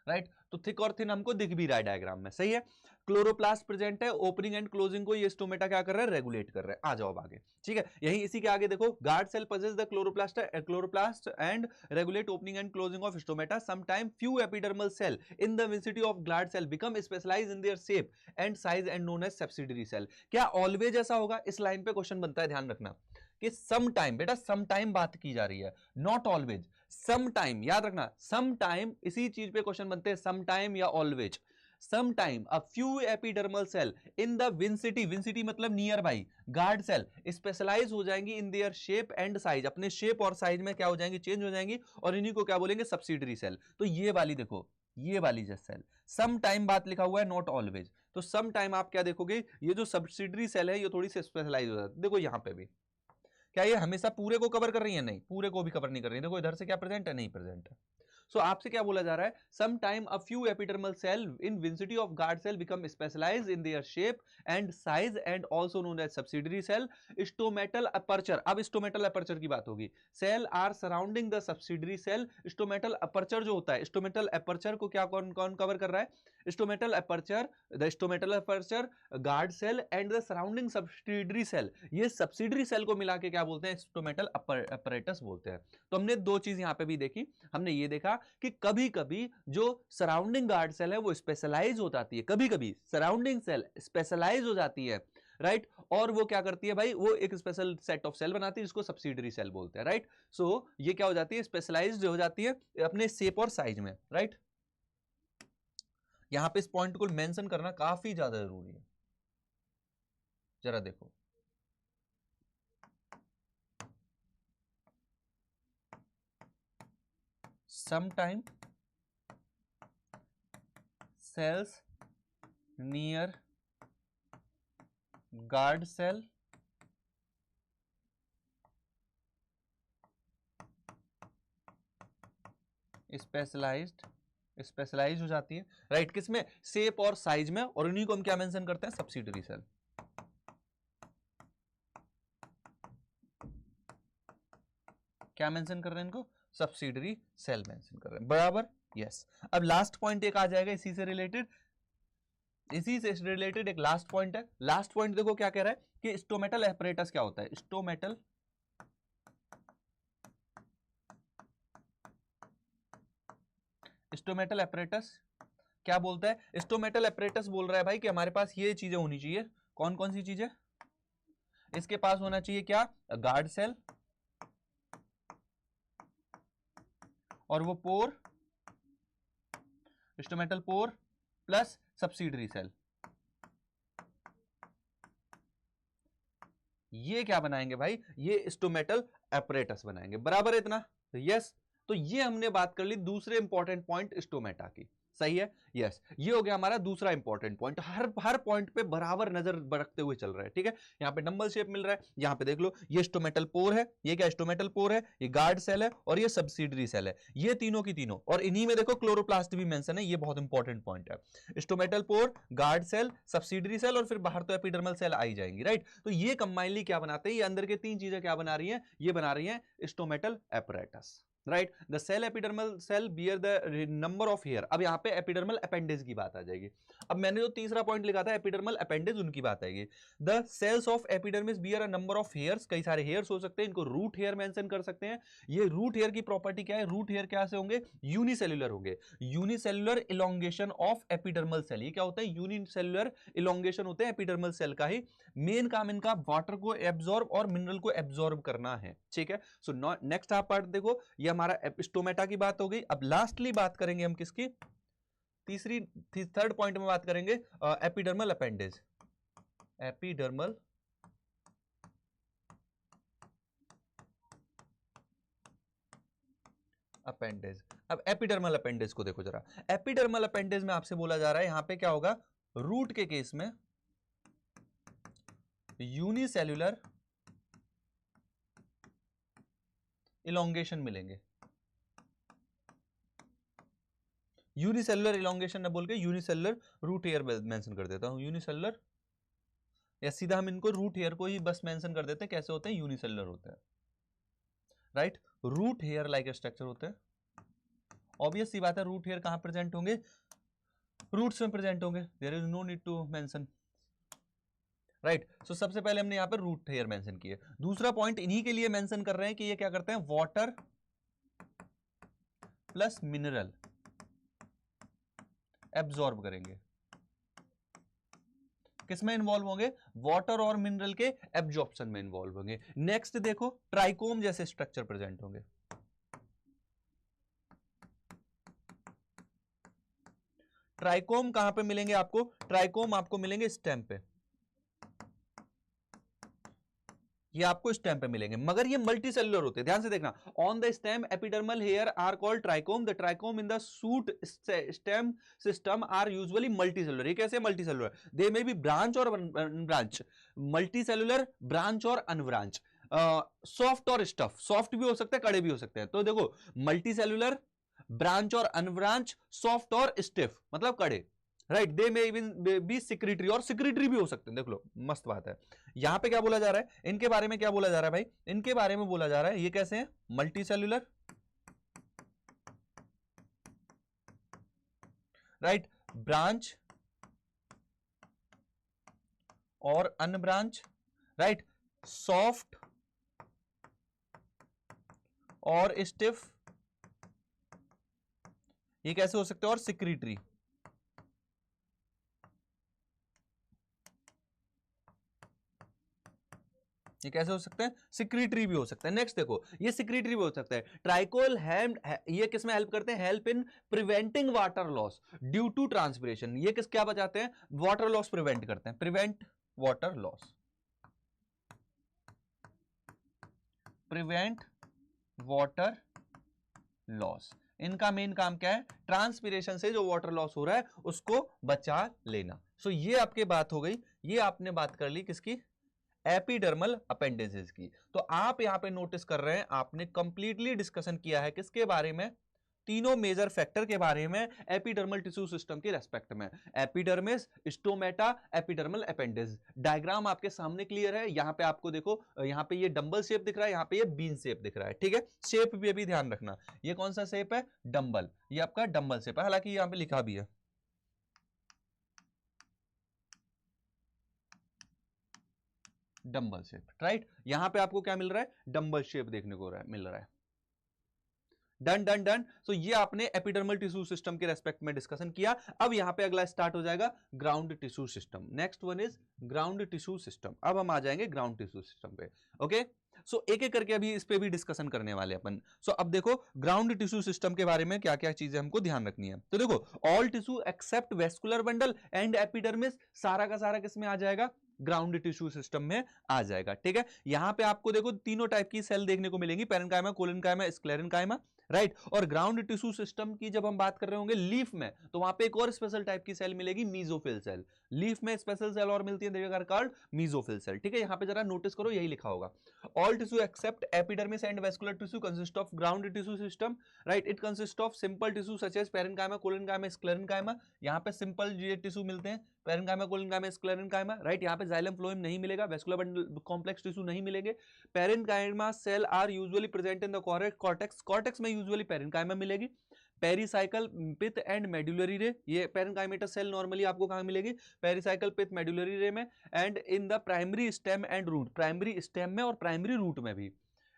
S1: राइट। तो थिक और थिन हमको दिख भी रहा है डायग्राम में, सही है। क्लोरोप्लास्ट प्रेजेंट है, ओपनिंग एंड क्लोजिंग को ये स्टोमेटा क्या कर रहा है, रेगुलेट कर रहा है। आ जाओ आगे, ठीक है। यही इसी के आगे देखो, guard cell possess the chloroplast and regulate opening and closing of stomata. Sometime few epidermal cell in the vicinity of guard cell become specialized in their shape and size and known as subsidiary cell. क्या always ऐसा होगा? इस line पे question बनता है, ध्यान रखना कि सम टाइम, बेटा सम टाइम बात की जा रही है, नॉट ऑलवेज। सम टाइम याद रखना, सम टाइम इसी चीज पे क्वेश्चन बनते हैं, सम टाइम या always. Sometime a few epidermal cell in the vicinity मतलब nearby guard cell specialize हो जाएंगी in their shape and size, अपने शेप और साइज में क्या हो जाएंगी, चेंज हो जाएंगी, और इन्हीं को क्या बोलेंगे, सब्सिडरी सेल। तो ये वाली देखो, ये वाली जो सेल, सम टाइम बात लिखा हुआ है, नॉट ऑलवेज। तो सम टाइम आप क्या देखोगे, ये जो सब्सिडरी सेल है ये थोड़ी सी स्पेशलाइज हो जाती है। देखो यहां पे भी क्या ये हमेशा पूरे को कवर कर रही है, नहीं, पूरे को भी कवर नहीं कर रही है। देखो इधर से क्या प्रेजेंट है, नहीं प्रेजेंट है। सो आपसे क्या बोला जा रहा है, some time a few epidermal cell in vicinity of guard cell become specialize in their shape and size and also known as subsidiary cell. Stomatal aperture, अब स्टोमेटल अपर्चर की बात होगी। Cell are surrounding the subsidiary cell. Stomatal aperture जो होता है, stomatal aperture को क्या कौन कौन कवर कर रहा है, stomatal aperture, the stomatal aperture, guard cell and the surrounding subsidiary cell. ये सब्सिडरी सेल को मिला के क्या बोलते हैं, स्टोमेटल अपरेटस बोलते हैं। तो हमने दो चीज यहां पे भी देखी, हमने ये देखा कि कभी कभी जो सराउंडिंग गार्ड सेल है वो स्पेशलाइज हो जाती है, कभी कभी सराउंडिंग सेल स्पेशलाइज हो जाती है, राइट। और वो क्या करती है भाई, वो एक स्पेशल सेट ऑफ सेल बनाती है जिसको सब्सिडरी सेल बोलते हैं, राइट। सो ये क्या हो जाती है, स्पेशलाइज्ड हो जाती है अपने शेप और साइज में, राइट। यहां पे इस पॉइंट को मेंशन करना काफी ज्यादा जरूरी है, जरा देखो। Sometime cells near guard cell specialized हो जाती है, राइट। किसमें, शेप और साइज में, और इन्हीं को हम क्या मेंशन करते हैं, सब्सिडरी सेल। क्या मेंशन कर रहे हैं इनको, सब्सिडरी सेल मेंशन कर रहे हैं, बराबर, यस। अब लास्ट पॉइंट एक आ जाएगा इसी से रिलेटेड, एक लास्ट पॉइंट है। लास्ट पॉइंट देखो क्या कह रहा है कि स्टोमेटल एपरेटस क्या होता है, स्टोमेटल एपरेटस क्या बोलता है, स्टोमेटल एपरेटस बोल रहा है भाई कि हमारे पास ये चीजें होनी चाहिए, कौन कौन सी चीजें, इसके पास होना चाहिए क्या, गार्ड सेल, और वो pore, stomatal pore plus subsidiary cell. ये क्या बनाएंगे भाई, ये स्टोमेटल एपरेटस बनाएंगे, बराबर है इतना, यस। तो ये हमने बात कर ली दूसरे इंपॉर्टेंट पॉइंट स्टोमेटा की, सही है, यस। ये हो गया हमारा दूसरा इंपॉर्टेंट पॉइंट, हर पॉइंट पे बराबर नजर रखते हुए चल रहा है, ठीक है। यहाँ पे डंबल शेप मिल रहा है, यहाँ पे देख लो, ये स्टोमेटल पोर है, ये क्या स्टोमेटल पोर है, ये गार्ड सेल है, और ये सब्सिडरी सेल है, ये तीनों की तीनों। और इन्हीं में देखो क्लोरोप्लास्ट भी मेंशन है, ये बहुत इंपॉर्टेंट पॉइंट है। Stomatal pore, guard cell, subsidiary cell, और फिर बाहर तो एपिडर्मल सेल आई जाएंगी, राइट। तो ये कंबाइनली क्या बनाते हैं, ये अंदर के तीन चीजें क्या बना रही हैं, ये बना रही हैं stomatal apparatus, right. The cell epidermal cell bear the number of hair. अब यहाँ पे एपिडर्मल अपेंडेज की बात आ जाएगी। अब मैंने जो तीसरा पॉइंट लिखा था एपिडर्मल अपेंडेज, उनकी बात आएगी। The cells of epidermis bear a number of hairs, कई सारे हेयर्स हो सकते हैं, इनको रूट हेयर मेंशन कर सकते हैं। ये रूट हेयर की प्रॉपर्टी क्या है, रूट हेयर क्या से होंगे, यूनिसेल्युलर होंगे, unicellular elongation of epidermal cell. ये क्या होता है, यूनिसेल्युलर इलोंगेशन होते हैं एपिडर्मल सेल का ही। मेन काम इनका वाटर को एब्जॉर्ब और मिनरल को एब्जॉर्ब करना है, ठीक है। सो नेक्स्ट आप पार्ट देखो, ये हमारा स्टोमेटा की बात हो गई। अब लास्टली बात करेंगे हम किसकी, थर्ड पॉइंट में बात करेंगे एपिडर्मल अपेंडेज, एपिडर्मल अपेंडेज। अब एपिडर्मल अपेंडेज को देखो जरा, एपिडर्मल अपेंडेज में आपसे बोला जा रहा है यहां पे क्या होगा, रूट के केस में यूनिसेल्युलर इलोंगेशन मिलेंगे। यूनिसेल्युलर इलोंगेशन ना बोल के यूनिसेल्युलर रूट हेयर मेंशन कर देता हूं, यूनिसेल्युलर, या सीधा हम इनको रूट हेयर को ही बस मेंशन कर देते हैं, कैसे होते हैं, यूनिसेल्युलर होते हैं, right. Root hair like structure होते हैं। ऑब्वियस सी बात है, रूट हेयर कहां प्रेजेंट होंगे, रूट्स में प्रेजेंट होंगे, there is no need to mention, right. So सबसे पहले हमने यहाँ पे रूट हेयर मेंशन किए। दूसरा पॉइंट इन्हीं के लिए मेंशन कर रहे हैं कि ये क्या करते हैं, वाटर प्लस मिनरल एब्जॉर्ब करेंगे। किसमें इन्वॉल्व होंगे, वाटर और मिनरल के एब्जॉर्प्शन में इन्वॉल्व होंगे। नेक्स्ट देखो, ट्राइकोम जैसे स्ट्रक्चर प्रेजेंट होंगे। ट्राइकोम कहां पे मिलेंगे आपको, ट्राइकोम आपको मिलेंगे स्टेम पे, ये आपको स्टेम पे मिलेंगे, मगर ये मल्टी सेलुलर होते हैं, ध्यान से देखना। On the stem epidermal hair are called trichome, the trichome in the shoot stem system are usually multicellular. ये कैसे multicellular, they may be branch और अनब्रांच, मल्टी सेलुलर, ब्रांच और unbranch, soft और stuff, soft भी हो सकते हैं, कड़े भी हो सकते हैं। तो देखो मल्टी सेलुलर, ब्रांच और अनब्रांच, सॉफ्ट और स्टिफ मतलब कड़े, राइट। दे में इवन बी सिक्रेटरी, और सिक्रेटरी भी हो सकते हैं। देख लो मस्त बात है। यहां पे क्या बोला जा रहा है, इनके बारे में क्या बोला जा रहा है भाई, इनके बारे में बोला जा रहा है ये कैसे हैं, मल्टी सेलुलर, राइट, ब्रांच और अनब्रांच, राइट, सॉफ्ट और स्टिफ, ये कैसे हो सकते हैं, और सिक्रेटरी, ये कैसे हो सकते हैं, सिक्रेटरी भी हो सकता है। नेक्स्ट देखो, ये सिक्रेटरी भी हो सकता है। ट्राइकोल हैम, ये किसमें हेल्प करते हैं, help in preventing water loss due to transpiration. ये किस क्या बचाते हैं, वाटर लॉस प्रिवेंट करते हैं, prevent water loss, prevent water loss. इनका मेन काम क्या है, ट्रांसपिरेशन से जो वाटर लॉस हो रहा है उसको बचा लेना। सो ये आपकी बात हो गई, ये आपने बात कर ली किसकी, एपिडर्मल अपेंडेजेस की। तो आप यहां पे नोटिस कर रहे हैं, आपने कंप्लीटली डिस्कशन किया है किसके बारे में, तीनों मेजर फैक्टर के बारे में एपिडर्मल टिश्यू सिस्टम के रेस्पेक्ट में, epidermis, stomata, epidermal appendage. Diagram आपके सामने क्लियर है। यहां पे आपको देखो, यहां पे ये डंबल शेप दिख रहा है, यहां पे ये बीन शेप दिख रहा है, ठीक है। शेप भी अभी ध्यान रखना, ये कौन सा शेप है, डंबल, ये आपका डंबल शेप है, हालांकि यहां पे लिखा भी है डंबल शेप, राइट। यहां पे आपको क्या मिल रहा है, डंबल शेप देखने को मिल रहा है। Done done done. सो ये आपने एपिडर्मल टिश्यू सिस्टम के रेस्पेक्ट में डिस्कशन किया। अब यहां पे अगला स्टार्ट हो जाएगा ground tissue system. Next one is ground tissue system. अब हम आ जाएंगे ग्राउंड टिश्यू सिस्टम पे, ओके। सो एक एक करके अभी इस पे भी डिस्कशन करने वाले अपन। सो अब देखो ग्राउंड टिश्यू सिस्टम के बारे में क्या क्या चीजें हमको ध्यान रखनी है। तो देखो, all tissue except vascular bundle and epidermis, सारा का सारा किस में आ जाएगा, ग्राउंड टिश्यू सिस्टम में आ जाएगा, ठीक है। यहां पे आपको देखो तीनों टाइप की सेल देखने को मिलेंगी, पेरेन्काइमा, कोलिनकाइमा, स्क्लेरेन्काइमा, राइट। और ग्राउंड टिश्यू सिस्टम की जब हम बात कर रहे होंगे लीफ में, तो वहां पे एक और स्पेशल टाइप की सेल मिलेगी, मीजोफिल सेल। लीफ में स्पेशल सेल और मिलती है, they are called mesophyll cell, ठीक है। यहां पे जरा नोटिस करो, यही लिखा होगा, all tissue except epidermis and vascular tissue consist of ground tissue system, right. It consist of simple tissue such as parenchyma, collenchyma, sclerenchyma. यहां पे सिंपल ये टिश्यू मिलते हैं, पेरेन्काइमा, कोलिनकाइमा, स्क्लेरेन्काइमा, राइट। यहां पे जाइलम फ्लोएम नहीं मिलेगा, vascular bundle complex tissue नहीं मिलेंगे। Parenchyma cell are usually present in the cortex, cortex में यूजुअली पेरेन्काइमा मिलेगी। Pericycle pith and medullary ray, ये पेरेन्काइमेटस सेल नॉर्मली आपको कहां मिलेगी, पेरिसाइकल पिथ मेडुलरी रे में। And in the primary stem and root, primary stem में और प्राइमरी रूट में भी।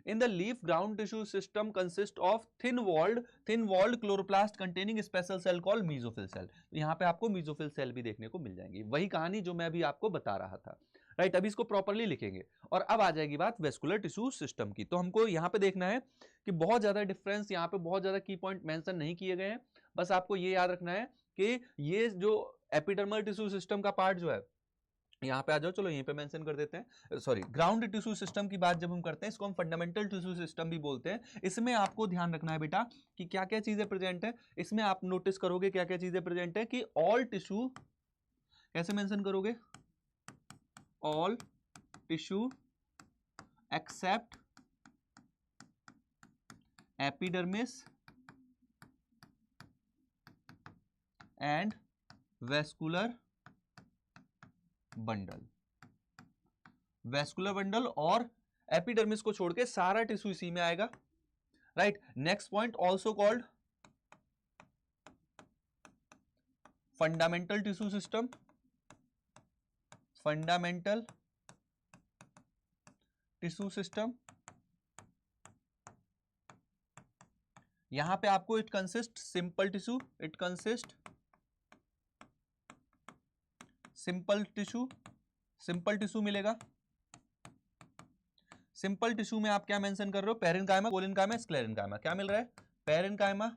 S1: In the leaf, ground tissue system consists of thin-walled chloroplast containing special cell called mesophyll cell. तो यहाँ पे आपको mesophyll cell भी देखने को मिल जाएंगी, वही कहानी जो मैं अभी आपको बता रहा था, राइट। अभी इसको प्रॉपरली लिखेंगे। और अब आ जाएगी बात वेस्कुलर टिश्यू सिस्टम की। तो हमको यहाँ पे देखना है कि बहुत ज्यादा डिफरेंस, यहाँ पे बहुत ज्यादा की पॉइंट मेंशन नहीं किए गए हैं, बस आपको ये याद रखना है कि ये जो एपिडर्मल टिश्यू सिस्टम का पार्ट जो है, यहाँ पे आ जाओ, चलो यहीं पे मेंशन कर देते हैं। सॉरी, ग्राउंड टिश्यू सिस्टम की बात जब हम करते हैं, इसको हम फंडामेंटल टिश्यू सिस्टम भी बोलते हैं। इसमें आपको ध्यान रखना है बेटा कि क्या क्या चीजें प्रेजेंट है। इसमें आप नोटिस करोगे क्या क्या चीजें प्रेजेंट है, कि ऑल टिश्यू, कैसे मेंशन करोगे, all tissue except epidermis and vascular bundle, vascular bundle और एपिडर्मिस को छोड़ के सारा टिश्यू इसी में आएगा, right. Next point, also called fundamental tissue system, fundamental tissue system, यहां पे आपको it consist simple tissue, it consist simple tissue, simple tissue मिलेगा। सिंपल टिश्यू में आप क्या मेंशन कर रहे हो, पेरेन्काइमा, कोलिनकाइमा, स्क्लेरेन्काइमा, क्या मिल रहा है, parenchyma,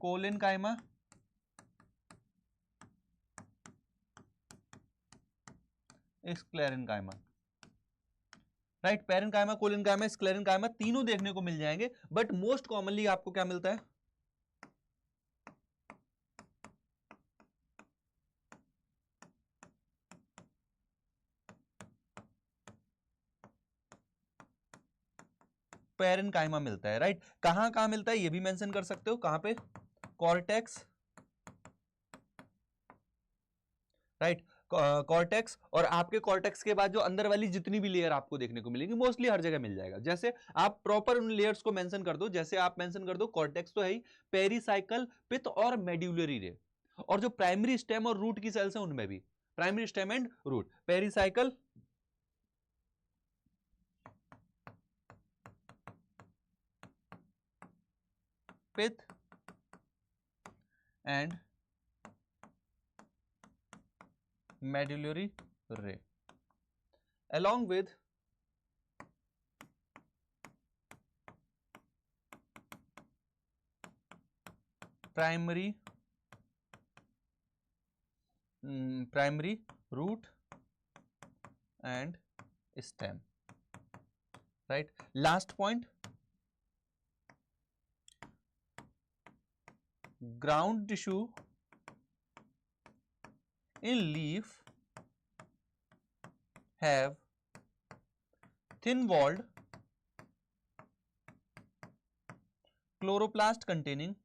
S1: collenchyma, sclerenchyma, right. Parenchyma, collenchyma, sclerenchyma तीनों देखने को मिल जाएंगे, बट मोस्ट कॉमनली आपको क्या मिलता है, पेरेन्काइमा मिलता है, राइट। कहां कहां मिलता है ये भी मेंशन कर सकते हो, कहां पे, कॉर्टेक्स, राइट, कॉर्टेक्स, और आपके कॉर्टेक्स के बाद जो अंदर वाली जितनी भी लेयर आपको देखने को मिलेंगी मोस्टली हर जगह मिल जाएगा। जैसे आप प्रॉपर उन लेयर्स को मेंशन कर दो, जैसे आप मेंशन कर दो कॉर्टेक्स तो है ही, पेरिसाइकल, पिथ और मेड्यूलरी रे, और जो प्राइमरी स्टेम और रूट की सेल्स हैं उनमें भी, primary stem and root, pericycle, pith and medullary ray along with primary root and stem, right. Last point, ground tissue in leaf have thin walled chloroplast containing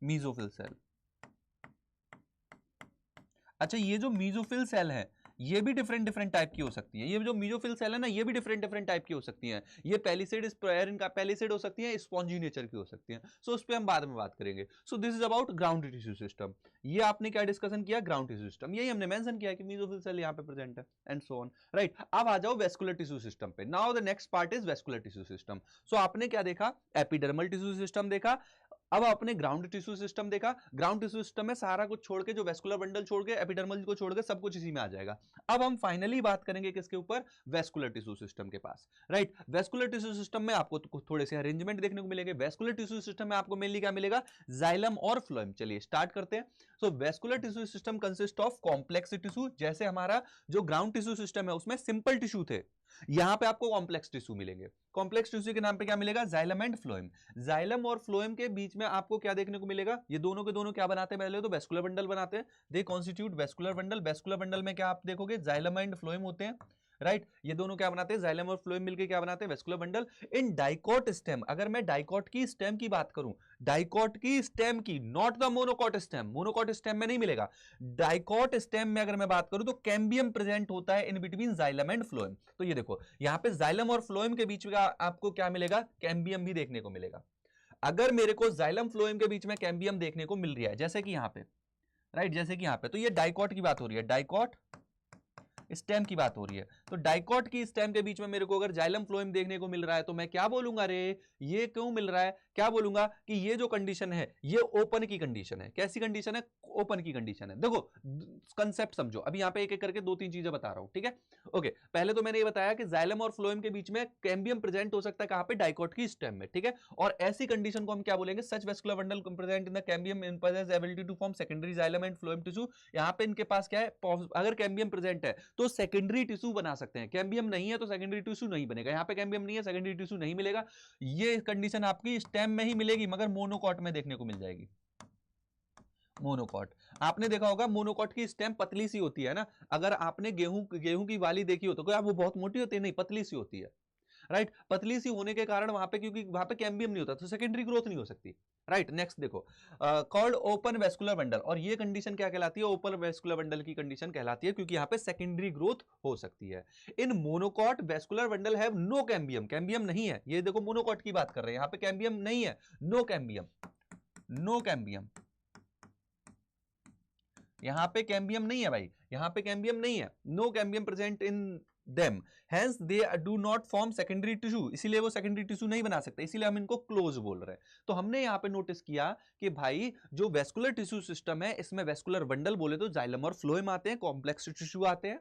S1: mesophyll cell। अच्छा, ये जो mesophyll cell है ये भी different type की हो सकती है, ये जो मीजोफिल सेल है ना ये भी डिफरेंट टाइप की हो सकती हैं। ये पैलिसेड हो सकती है, स्पॉन्जी नेचर की हो सकती हैं। सो उस पर हम बाद में बात करेंगे। सो this is about ground tissue system. ये आपने क्या डिस्कशन किया, ग्राउंड टिश्यू सिस्टम, यही हमने मेंशन किया कि मीजोफिल सेल यहाँ पे प्रेजेंट है एंड सो ऑन, राइट। अब आ जाओ वेस्कुलर टिश्यू सिस्टम पे। Now the next part is vascular tissue system. So आपने क्या देखा, एपिडर्मल टिश्यू सिस्टम देखा, अब आपने ग्राउंड टिश्यू सिस्टम देखा। ग्राउंड टिश्यू सिस्टम में सारा कुछ छोड़ के, जो वेस्कुलर बंडल छोड़ के, एपिडर्मल को छोड़ के सब कुछ इसी में आ जाएगा। अब हम फाइनली बात करेंगे किसके ऊपर, वेस्कुलर टिश्यू सिस्टम के पास, राइट। वेस्कुलर टिश्यू सिस्टम में आपको थोड़े से अरेंजमेंट देखने को मिलेंगे। वेस्कुलर टिश्यू सिस्टम में आपको मेनली क्या मिलेगा, जाइलम और फ्लोएम। चलिए स्टार्ट करते हैं। So vascular tissue system consist of complex tissue, जैसे हमारा जो ग्राउंड टिश्यू सिस्टम है उसमें सिंपल टिश्यू थे, यहां पे आपको कॉम्प्लेक्स टिश्यू मिलेंगे। कॉम्प्लेक्स टिश्यू के नाम पे क्या मिलेगा, जाइलम एंड फ्लोएम। जाइलम और फ्लोएम के बीच में आपको क्या देखने को मिलेगा, ये दोनों के दोनों क्या बनाते हैं, पहले तो वेस्कुलर बंडल बनाते हैं, they constitute vascular bundle. Vascular bundle में क्या आप देखोगे, जाइलम एंड फ्लोएम होते हैं, राइट। ये दोनों क्या बनाते हैं, जाइलम और फ्लोएम मिलकर क्या बनाते हैं, vascular bundle. In dicot stem, अगर मैं डाइकॉट की स्टेम की बात करूं, डाइकॉट की स्टेम की, not the monocot stem, monocot stem में नहीं मिलेगा। डाइकॉट स्टेम में अगर मैं बात करूं तो कैम्बियम प्रेजेंट होता है in between xylem and phloem. तो ये देखो यहां पे जाइलम और फ्लोएम के बीच का आपको क्या मिलेगा, कैम्बियम भी देखने को मिलेगा। अगर मेरे को जाइलम फ्लोएम के बीच में कैम्बियम देखने को मिल रहा है, जैसे कि यहां पे, राइट, जैसे कि यहां पे, तो ये डाइकॉट की बात हो रही है, डाइकॉट स्टेम की बात हो रही है। तो डाइकॉट की स्टेम के बीच में मेरे को अगर जाइलम फ्लोएम देखने को मिल रहा है तो मैं क्या बोलूंगा, रे ये क्यों मिल रहा है, क्या बोलूंगा कि ये जो कंडीशन है ये ओपन की कंडीशन है। कैसी कंडीशन है, ओपन की कंडीशन है। देखो कंसेप्ट समझो, अभी यहां पे एक एक करके दो तीन चीजें बता रहा हूं, ठीक है। ओके, पहले तो मैंने ये बताया कि जाइलम और फ्लोएम के बीच में कैम्बियम प्रेजेंट हो सकता है, कहां पे, डाइकॉट की स्टेम में, ठीक है। और ऐसी कंडीशन को हम क्या बोलेंगे, such vascular bundle present in the cambium possess ability to form secondary xylem and phloem tissue. यहां पे इनके पास क्या है, अगर कैम्बियम प्रेजेंट है तो सेकेंडरी टिश्यू बना सकते हैं। कैम्बियम नहीं है तो सेकेंडरी टिश्यू नहीं बनेगा। यहां पे कैम्बियम नहीं है, सेकेंडरी टिश्यू नहीं मिलेगा। ये कंडीशन आपकी स्टेम में ही मिलेगी, मगर मोनोकॉट में देखने को मिल जाएगी। मोनोकॉट, आपने देखा होगा मोनोकॉट की स्टेम पतली सी होती है ना। अगर आपने गेहूं की वाली देखी हो तो क्या वो बहुत मोटी होती है, नहीं, पतली सी होती है। राइट। पतली सी होने के कारण वहां पे, क्योंकि वहां पे कैम्बियम नहीं होता तो सेकेंडरी ग्रोथ नहीं हो सकती, राइट। नेक्स्ट देखो, कॉल्ड ओपन वेस्कुलर बंडल, और ये कंडीशन क्या कहलाती है? ओपन वेस्कुलर बंडल की कंडीशन कहलाती है, क्योंकि यहां पे सेकेंडरी ग्रोथ हो सकती है। In monocot vascular bundle have no cambium, cambium नहीं है, ये देखो मोनोकॉट की बात कर रहे हैं, यहां पे कैम्बियम नहीं है, नो कैम्बियम, नो कैम्बियम, यहां पे कैम्बियम नहीं है भाई, यहां पे कैम्बियम नहीं है, no cambium present in them, hence they do not form secondary tissue, इसीलिए वो सेकेंडरी टिश्यू नहीं बना सकते, इसीलिए हम इनको क्लोज बोल रहे हैं। तो हमने यहां पे नोटिस किया कि भाई जो वेस्कुलर टिश्यू सिस्टम है, इसमें वेस्कुलर बंडल बोले तो जाइलम और फ्लोएम आते हैं, कॉम्प्लेक्स टिश्यू आते हैं।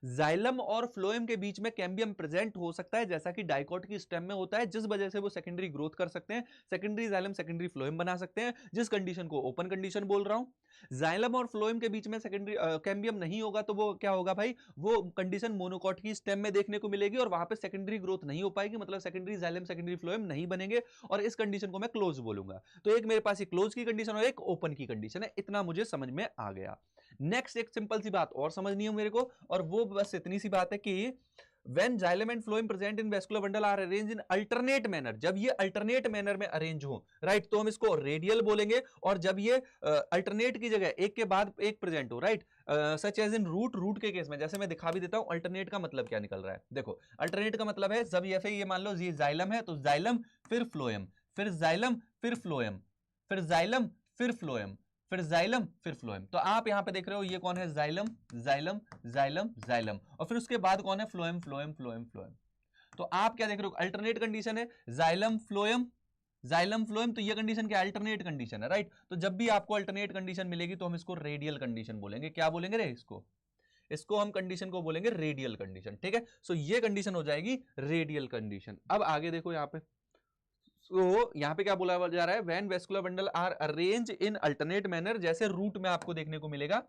S1: जाइलम और फ्लोएम के बीच में कैम्बियम प्रेजेंट हो सकता है, जैसा कि डाइकॉट की स्टेम में होता है, जिस वजह से वो सेकेंडरी ग्रोथ कर सकते हैं, सेकेंडरी जाइलम सेकेंडरी फ्लोएम बना सकते हैं, जिस कंडीशन को ओपन कंडीशन बोल रहा हूं। जाइलम और फ्लोएम के बीच में सेकेंडरी कैम्बियम नहीं होगा तो वो क्या होगा भाई? वो कंडीशन मोनोकॉट की स्टेम में देखने को मिलेगी और वहां पे सेकेंडरी ग्रोथ नहीं हो पाएगी, मतलब सेकेंडरी जाइलम सेकेंडरी फ्लोएम नहीं बनेंगे, और इस कंडीशन को मैं क्लोज बोलूंगा। तो एक मेरे पास एक क्लोज की कंडीशन और एक ओपन की कंडीशन है, इतना मुझे समझ में आ गया। नेक्स्ट एक सिंपल सी बात और समझनी है मेरे को, और वो बस इतनी सी बात है कि when xylem and phloem present in vascular bundle are arranged in alternate manner, जब ये अल्टरनेट मैनर में अरेंज हो, राइट, तो हम इसको रेडियल बोलेंगे, और जब ये अल्टरनेट की जगह एक के बाद एक प्रेजेंट हो, right, such as in root, root के केस में जैसे मैं दिखा भी देता हूं अल्टरनेट का मतलब क्या निकल रहा है। देखो अल्टरनेट का मतलब है जब ये मान लो ये जाइलम है तो जाइलम फिर फ्लोएम, फिर जाइलम फिर फ्लोएम, फिर जाइलम फिर फ्लोएम, फिर जाइलम फिर फ्लोएम। तो आप यहां पे देख रहे हो ये कौन है? जाइलम जाइलम जाइलम जाइलम, और फिर उसके बाद कौन है? Phloem phloem phloem phloem. तो आप क्या देख रहे हो? अल्टरनेट कंडीशन है, जाइलम फ्लोएम जाइलम फ्लोएम, तो ये कंडीशन क्या? अल्टरनेट कंडीशन है, राइट। तो जब भी आपको अल्टरनेट कंडीशन मिलेगी तो हम इसको रेडियल कंडीशन बोलेंगे। क्या बोलेंगे रे इसको? इसको हम कंडीशन को बोलेंगे रेडियल कंडीशन, ठीक है। सो ये कंडीशन हो जाएगी रेडियल कंडीशन। अब आगे देखो यहां पे, तो यहां पे क्या बोला जा रहा है? When vascular bundle are arrange in alternate manner, जैसे रूट में आपको देखने को मिलेगा,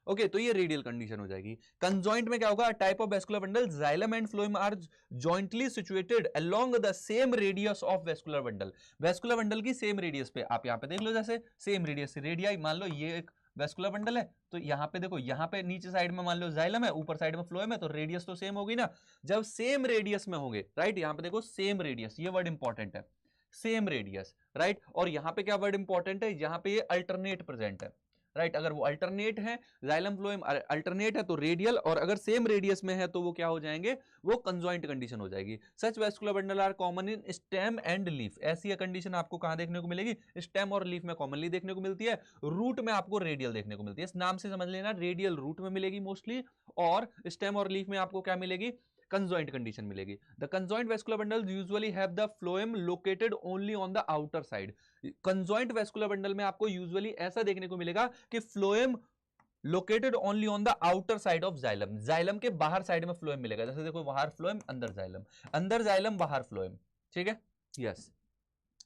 S1: ओके, तो ये रेडियल कंडीशन हो जाएगी। कंजॉइंट में क्या होगा? Type of vascular bundle, xylem and phloem are jointly situated along the same radius of vascular bundle, vascular bundle की सेम रेडियस पे। आप यहां पे देख लो, जैसे सेम रेडियस, रेडियाई मान लो ये एक वेस्कुलर बंडल है, तो यहां पे देखो, यहां पे नीचे साइड में मान लो जाइलम है, ऊपर साइड में फ्लोएम है, तो रेडियस तो सेम होगी ना। जब सेम रेडियस में होंगे, राइट, यहां पे देखो सेम रेडियस, ये वर्ड इंपॉर्टेंट है, सेम रेडियस, राइट। और यहां पे क्या वर्ड इंपॉर्टेंट है? यहां पे ये अल्टरनेट प्रेजेंट है, राइट। अगर वो अल्टरनेट है, जाइलम फ्लोएम अल्टरनेट है तो रेडियल, और अगर सेम रेडियस में है तो वो क्या हो जाएंगे? वो कंजॉइंट कंडीशन हो जाएगी। Such vascular bundle are common in stem and leaf, ऐसी कंडीशन आपको कहां देखने को मिलेगी? स्टेम और लीफ में कॉमनली देखने को मिलती है, रूट में आपको रेडियल देखने को मिलती है। इस नाम से समझ लेना, रेडियल रूट में मिलेगी मोस्टली, और स्टेम और लीफ में आपको क्या मिलेगी? कंजॉइंट कंडीशन मिलेगी। The conjoint vascular bundle usually have the phloem located only on the outer side, conjoint vascular bundle में आपको यूजुअली ऐसा देखने को मिलेगा कि phloem located only on the outer side of xylem, xylem के बाहर साइड में फ्लोएम मिलेगा। जैसे देखो, बाहर फ्लोएम अंदर जाइलम, अंदर जाइलम बाहर फ्लोएम, ठीक है, यस,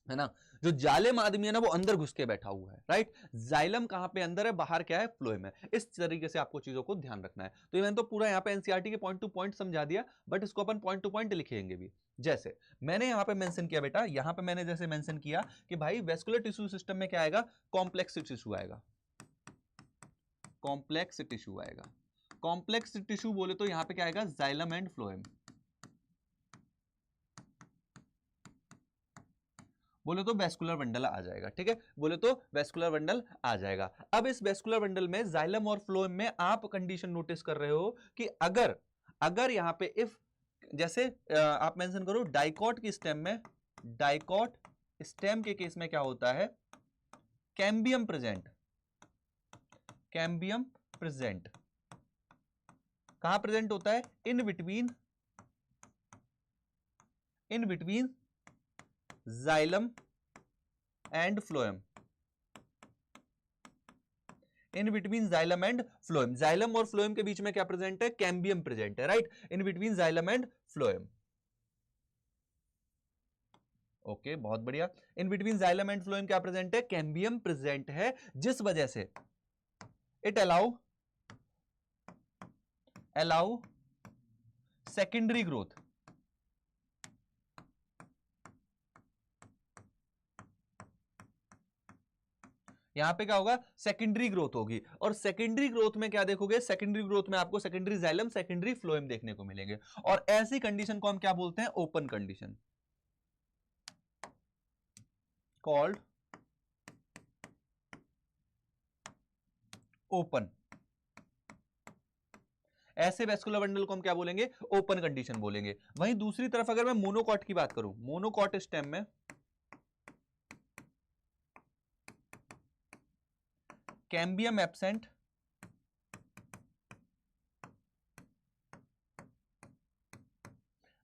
S1: है ना। जो जालिम आदमी है ना वो अंदर घुस के बैठा हुआ है, राइट। जाइलम कहां पे अंदर है, बाहर क्या है? फ्लोएम है। इस तरीके से आपको चीजों को ध्यान रखना है। तो मैंने तो पूरा यहां पे एनसीईआरटी के पॉइंट टू पॉइंट समझा दिया, बट इसको अपन पॉइंट टू पॉइंट लिखेंगे भी। जैसे मैंने यहां पे मेंशन किया बेटा, यहां पे मैंने जैसे मेंशन किया कि भाई वेस्कुलर टिश्यू सिस्टम में क्या आएगा? कॉम्प्लेक्स टिश्यू आएगा, कॉम्प्लेक्स टिश्यू आएगा। कॉम्प्लेक्स टिश्यू बोले तो यहां पे क्या आएगा? जाइलम एंड फ्लोएम, बोले तो वेस्कुलर बंडल आ जाएगा, ठीक है, बोले तो वेस्कुलर बंडल आ जाएगा। अब इस वेस्कुलर बंडल में जाइलम और फ्लोएम में आप कंडीशन नोटिस कर रहे हो कि अगर अगर यहां पे इफ, जैसे आप मेंशन करो डाइकॉट की स्टेम में, डाइकॉट स्टेम के केस में क्या होता है? कैम्बियम प्रेजेंट, कैम्बियम प्रेजेंट कहां प्रेजेंट होता है? In between xylem and phloem, in between xylem and phloem, xylem और फ्लोएम के बीच में क्या प्रेजेंट है? कैम्बियम प्रेजेंट है, right, in between xylem and phloem. Okay, बहुत बढ़िया। In between xylem and phloem क्या प्रेजेंट है? कैम्बियम प्रेजेंट है, जिस वजह से इट अलाउ सेकेंडरी ग्रोथ, यहां पे क्या होगा, सेकेंडरी ग्रोथ होगी। और सेकेंडरी ग्रोथ में क्या देखोगे, सेकेंडरी ग्रोथ में आपको सेकेंडरी जाइलम, सेकेंडरी फ्लोएम देखने को मिलेंगे। और ऐसी कंडीशन को हम क्या बोलते हैं, ओपन कंडीशन, कॉल्ड ओपन। ऐसे वेस्कुलर बंडल को हम क्या बोलेंगे, ओपन कंडीशन बोलेंगे। वहीं दूसरी तरफ अगर मैं मोनोकॉट की बात करूं, मोनोकॉट स्टेम में कैम्बियम एब्सेंट,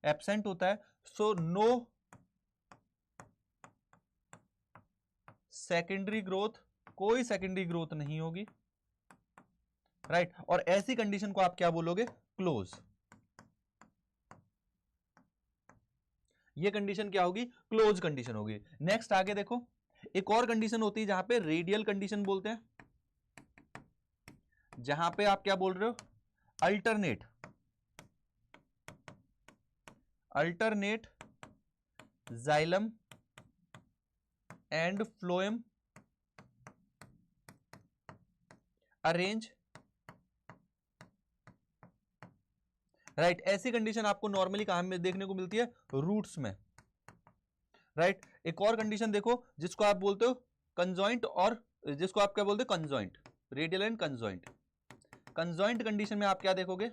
S1: एब्सेंट होता है, सो नो सेकेंडरी ग्रोथ, कोई सेकेंडरी ग्रोथ नहीं होगी, राइट। और ऐसी कंडीशन को आप क्या बोलोगे, क्लोज। ये कंडीशन क्या होगी, क्लोज कंडीशन होगी। नेक्स्ट आगे देखो, एक और कंडीशन होती है जहां पे रेडियल कंडीशन बोलते हैं, जहां पे आप क्या बोल रहे हो, alternate, alternate xylem and phloem arrange, right. ऐसी कंडीशन आपको नॉर्मली कहां में देखने को मिलती है, रूट्स में, राइट। एक और कंडीशन देखो जिसको आप बोलते हो कंजॉइंट, और जिसको आप क्या बोलते हो, conjoint, radial and conjoint. Conjoint condition में आप क्या देखोगे,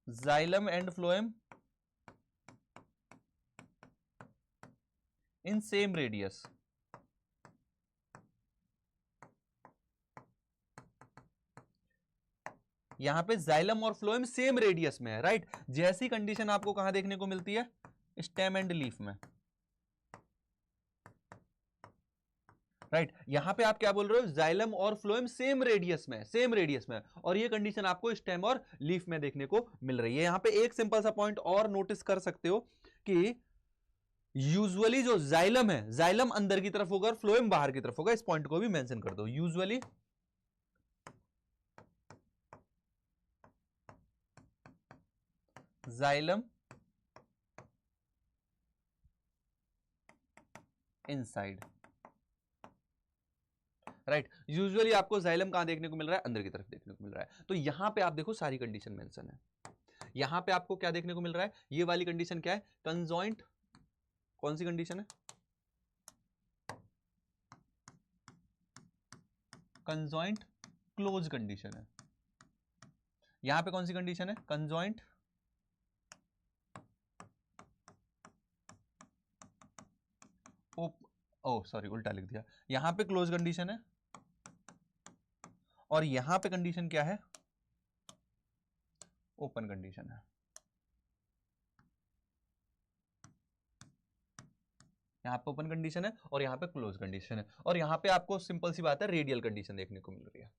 S1: xylem and phloem in same radius. यहां पे जाइलम और फ्लोएम सेम रेडियस में है, राइट। जैसी कंडीशन आपको कहां देखने को मिलती है, स्टेम एंड लीफ में, राइट। यहां पे आप क्या बोल रहे हो, जाइलम और फ्लोएम सेम रेडियस में, सेम रेडियस में, और ये कंडीशन आपको स्टेम और लीफ में देखने को मिल रही है। यहां पे एक सिंपल सा पॉइंट और नोटिस कर सकते हो कि यूजुअली जो जाइलम है, जाइलम अंदर की तरफ होगा और फ्लोएम बाहर की तरफ होगा। इस पॉइंट को भी मेंशन कर दो, usually xylem inside, right. Usually आपको जाइलम कहां देखने को मिल रहा है, अंदर की तरफ देखने को मिल रहा है। तो यहां पे आप देखो सारी कंडीशन मेंशन है। यहां पे आपको क्या देखने को मिल रहा है, ये वाली कंडीशन क्या है, कंजॉइंट, कौन सी कंडीशन है, कंजॉइंट क्लोज कंडीशन है। यहां पे कौन सी कंडीशन है, कंजॉइंट ओ सॉरी उल्टा लिख दिया, यहां पे क्लोज कंडीशन है, और यहां पे कंडीशन क्या है, ओपन कंडीशन है। यहां पे ओपन कंडीशन है और यहां पे क्लोज कंडीशन है, और यहां पे आपको सिंपल सी बात है, रेडियल कंडीशन देखने को मिल रही है,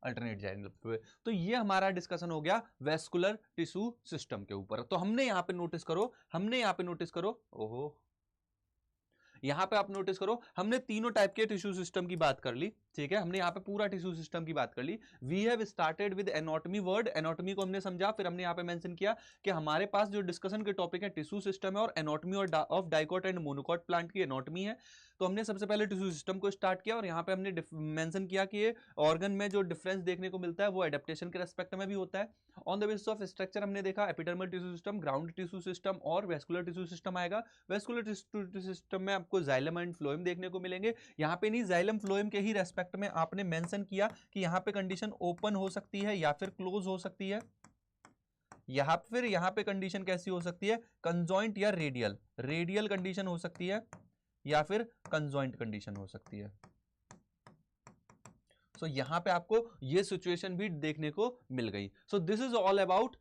S1: अल्टरनेट जाइलम। तो ये हमारा डिस्कशन हो गया वेस्कुलर टिश्यू सिस्टम के ऊपर। तो हमने यहां पे नोटिस करो, हमने यहां पे नोटिस करो, ओहो, यहां पे आप नोटिस करो, हमने तीनों टाइप के टिश्यू सिस्टम की बात कर ली, ठीक है। हमने यहां पे पूरा टिश्यू सिस्टम की बात कर ली। We have started with anatomy word, anatomy को हमने समझा, फिर हमने यहां पे मेंशन किया कि हमारे पास जो डिस्कशन के टॉपिक है टिश्यू सिस्टम है और एनाटॉमी और of dicot and monocot plant की एनाटॉमी है। तो हमने सबसे पहले टिश्यू सिस्टम को स्टार्ट किया, और यहां पे हमने मेंशन किया कि ये ऑर्गन में जो डिफरेंस देखने को मिलता है वो एडेप्टेशन के रेस्पेक्ट में भी होता है। On the basis of structure हमने देखा epidermal tissue system, ground tissue system और वेस्कुलर टिश्यू सिस्टम आएगा। वेस्कुलर टिश्यू सिस्टम में आपको जाइलम एंड फ्लोएम देखने को मिलेंगे। यहां पे नहीं, जाइलम फ्लोएम के ही रेस्पेक्ट में आपने मेंशन किया कि यहां पे कंडीशन ओपन हो सकती है या फिर क्लोज हो सकती है, यहां पे कंडीशन कैसी हो सकती है, कंजॉइंट या रेडियल, रेडियल कंडीशन हो सकती है या फिर कंजॉइंट कंडीशन हो सकती है। सो यहां पे आपको ये सिचुएशन भी देखने को मिल गई। सो this is all about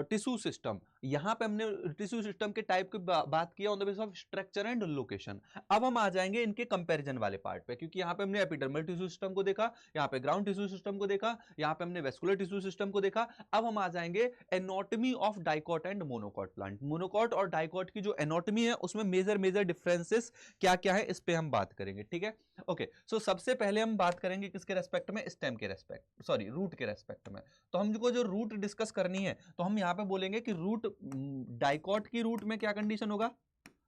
S1: tissue system. यहां पे हमने टिश्यू सिस्टम के टाइप की बात किया on the basis of structure and location. अब हम आ जाएंगे इनके कंपैरिजन वाले पार्ट पे, क्योंकि यहां पे हमने एपिडर्मल टिश्यू सिस्टम को देखा, यहां पे ग्राउंड टिश्यू सिस्टम को देखा, यहां पे हमने वेस्कुलर टिश्यू सिस्टम को देखा। अब हम आ जाएंगे anatomy of dicot and monocot plant. Monocot और डाइकोट की जो एनाटॉमी है उसमें मेजर मेजर डिफरेंसेस क्या क्या है, इस पे हम बात करेंगे, ठीक है। ओके, सो सबसे पहले हम बात करेंगे किसके रेस्पेक्ट में, स्टेम के रेस्पेक्ट, सॉरी रूट के रेस्पेक्ट में। तो हमको जो रूट डिस्कस करनी है, तो हम यहां पे बोलेंगे कि रूट डाइकॉट की रूट में क्या कंडीशन होगा,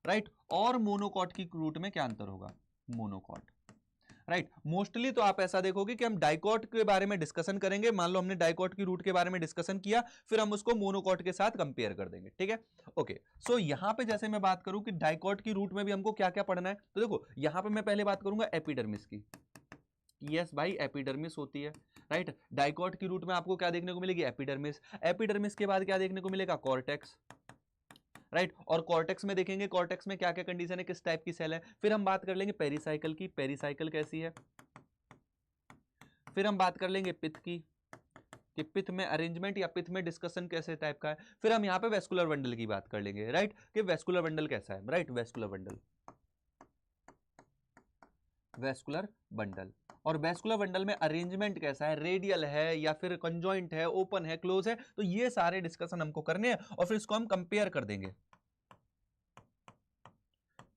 S1: राइट, और मोनोकॉट की रूट में क्या अंतर होगा, मोनोकॉट, राइट। मोस्टली तो आप ऐसा देखोगे कि हम डाइकॉट के बारे में डिस्कशन करेंगे, मान लो हमने डाइकॉट की रूट के बारे में डिस्कशन किया, फिर हम उसको मोनोकॉट के साथ कंपेयर कर देंगे, ठीक है। ओके, सो यहां पे जैसे मैं बात करूं कि डाइकॉट की रूट में भी हमको क्या क्या पढ़ना है, तो देखो यहां पे मैं पहले बात करूंगा एपिडर्मिस की। यस भाई, एपिडर्मिस होती है, राइट। डाइकॉट की रूट में आपको क्या देखने को मिलेगी, एपिडर्मिस। एपिडर्मिस के बाद क्या देखने को मिलेगा, कॉर्टेक्स, राइट। और कॉर्टेक्स में देखेंगे कॉर्टेक्स में क्या क्या कंडीशन है, किस टाइप की सेल है। फिर हम बात कर लेंगे पेरिसाइकिल की, पेरिसाइकिल कैसी है। फिर हम बात कर लेंगे पित्त की, कि पित्त में अरेंजमेंट या पित्त में डिस्कशन कैसे टाइप का है। फिर हम यहाँ पे वेस्कुलर बंडल की बात कर लेंगे, राइट, कि वेस्कुलर बंडल कैसा है, right, vascular bundle, vascular bundle. और वेस्कुलर बंडल में अरेंजमेंट कैसा है, रेडियल है या फिर कंजॉइंट है, ओपन है, क्लोज है, तो ये सारे डिस्कशन हमको करने हैं और फिर इसको हम कंपेयर कर देंगे,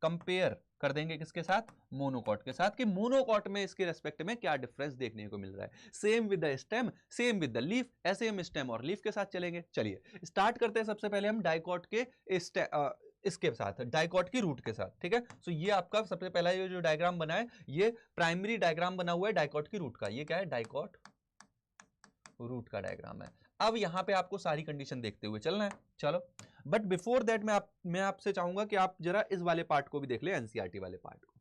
S1: कंपेयर कर देंगे किसके साथ, मोनोकॉट के साथ, कि मोनोकॉट में इसके रेस्पेक्ट में क्या डिफरेंस देखने को मिल रहा है। Same with the stem, same with the leaf, ऐसे हम स्टेम और लीफ के साथ चलेंगे। चलिए स्टार्ट करते हैं सबसे पहले हम डाइकॉट के इसके साथ, डाइकॉट की रूट के साथ, ठीक है। सो ये आपका सबसे पहला ये जो डायग्राम बना है, ये प्राइमरी डायग्राम बना हुआ है डाइकॉट की रूट का। ये क्या है, डाइकॉट रूट का डायग्राम है। अब यहां पे आपको सारी कंडीशन देखते हुए चलना है, चलो। बट बिफोर दैट मैं आपसे चाहूंगा कि आप जरा इस वाले पार्ट को भी देख ले, एनसीईआरटी वाले पार्ट को।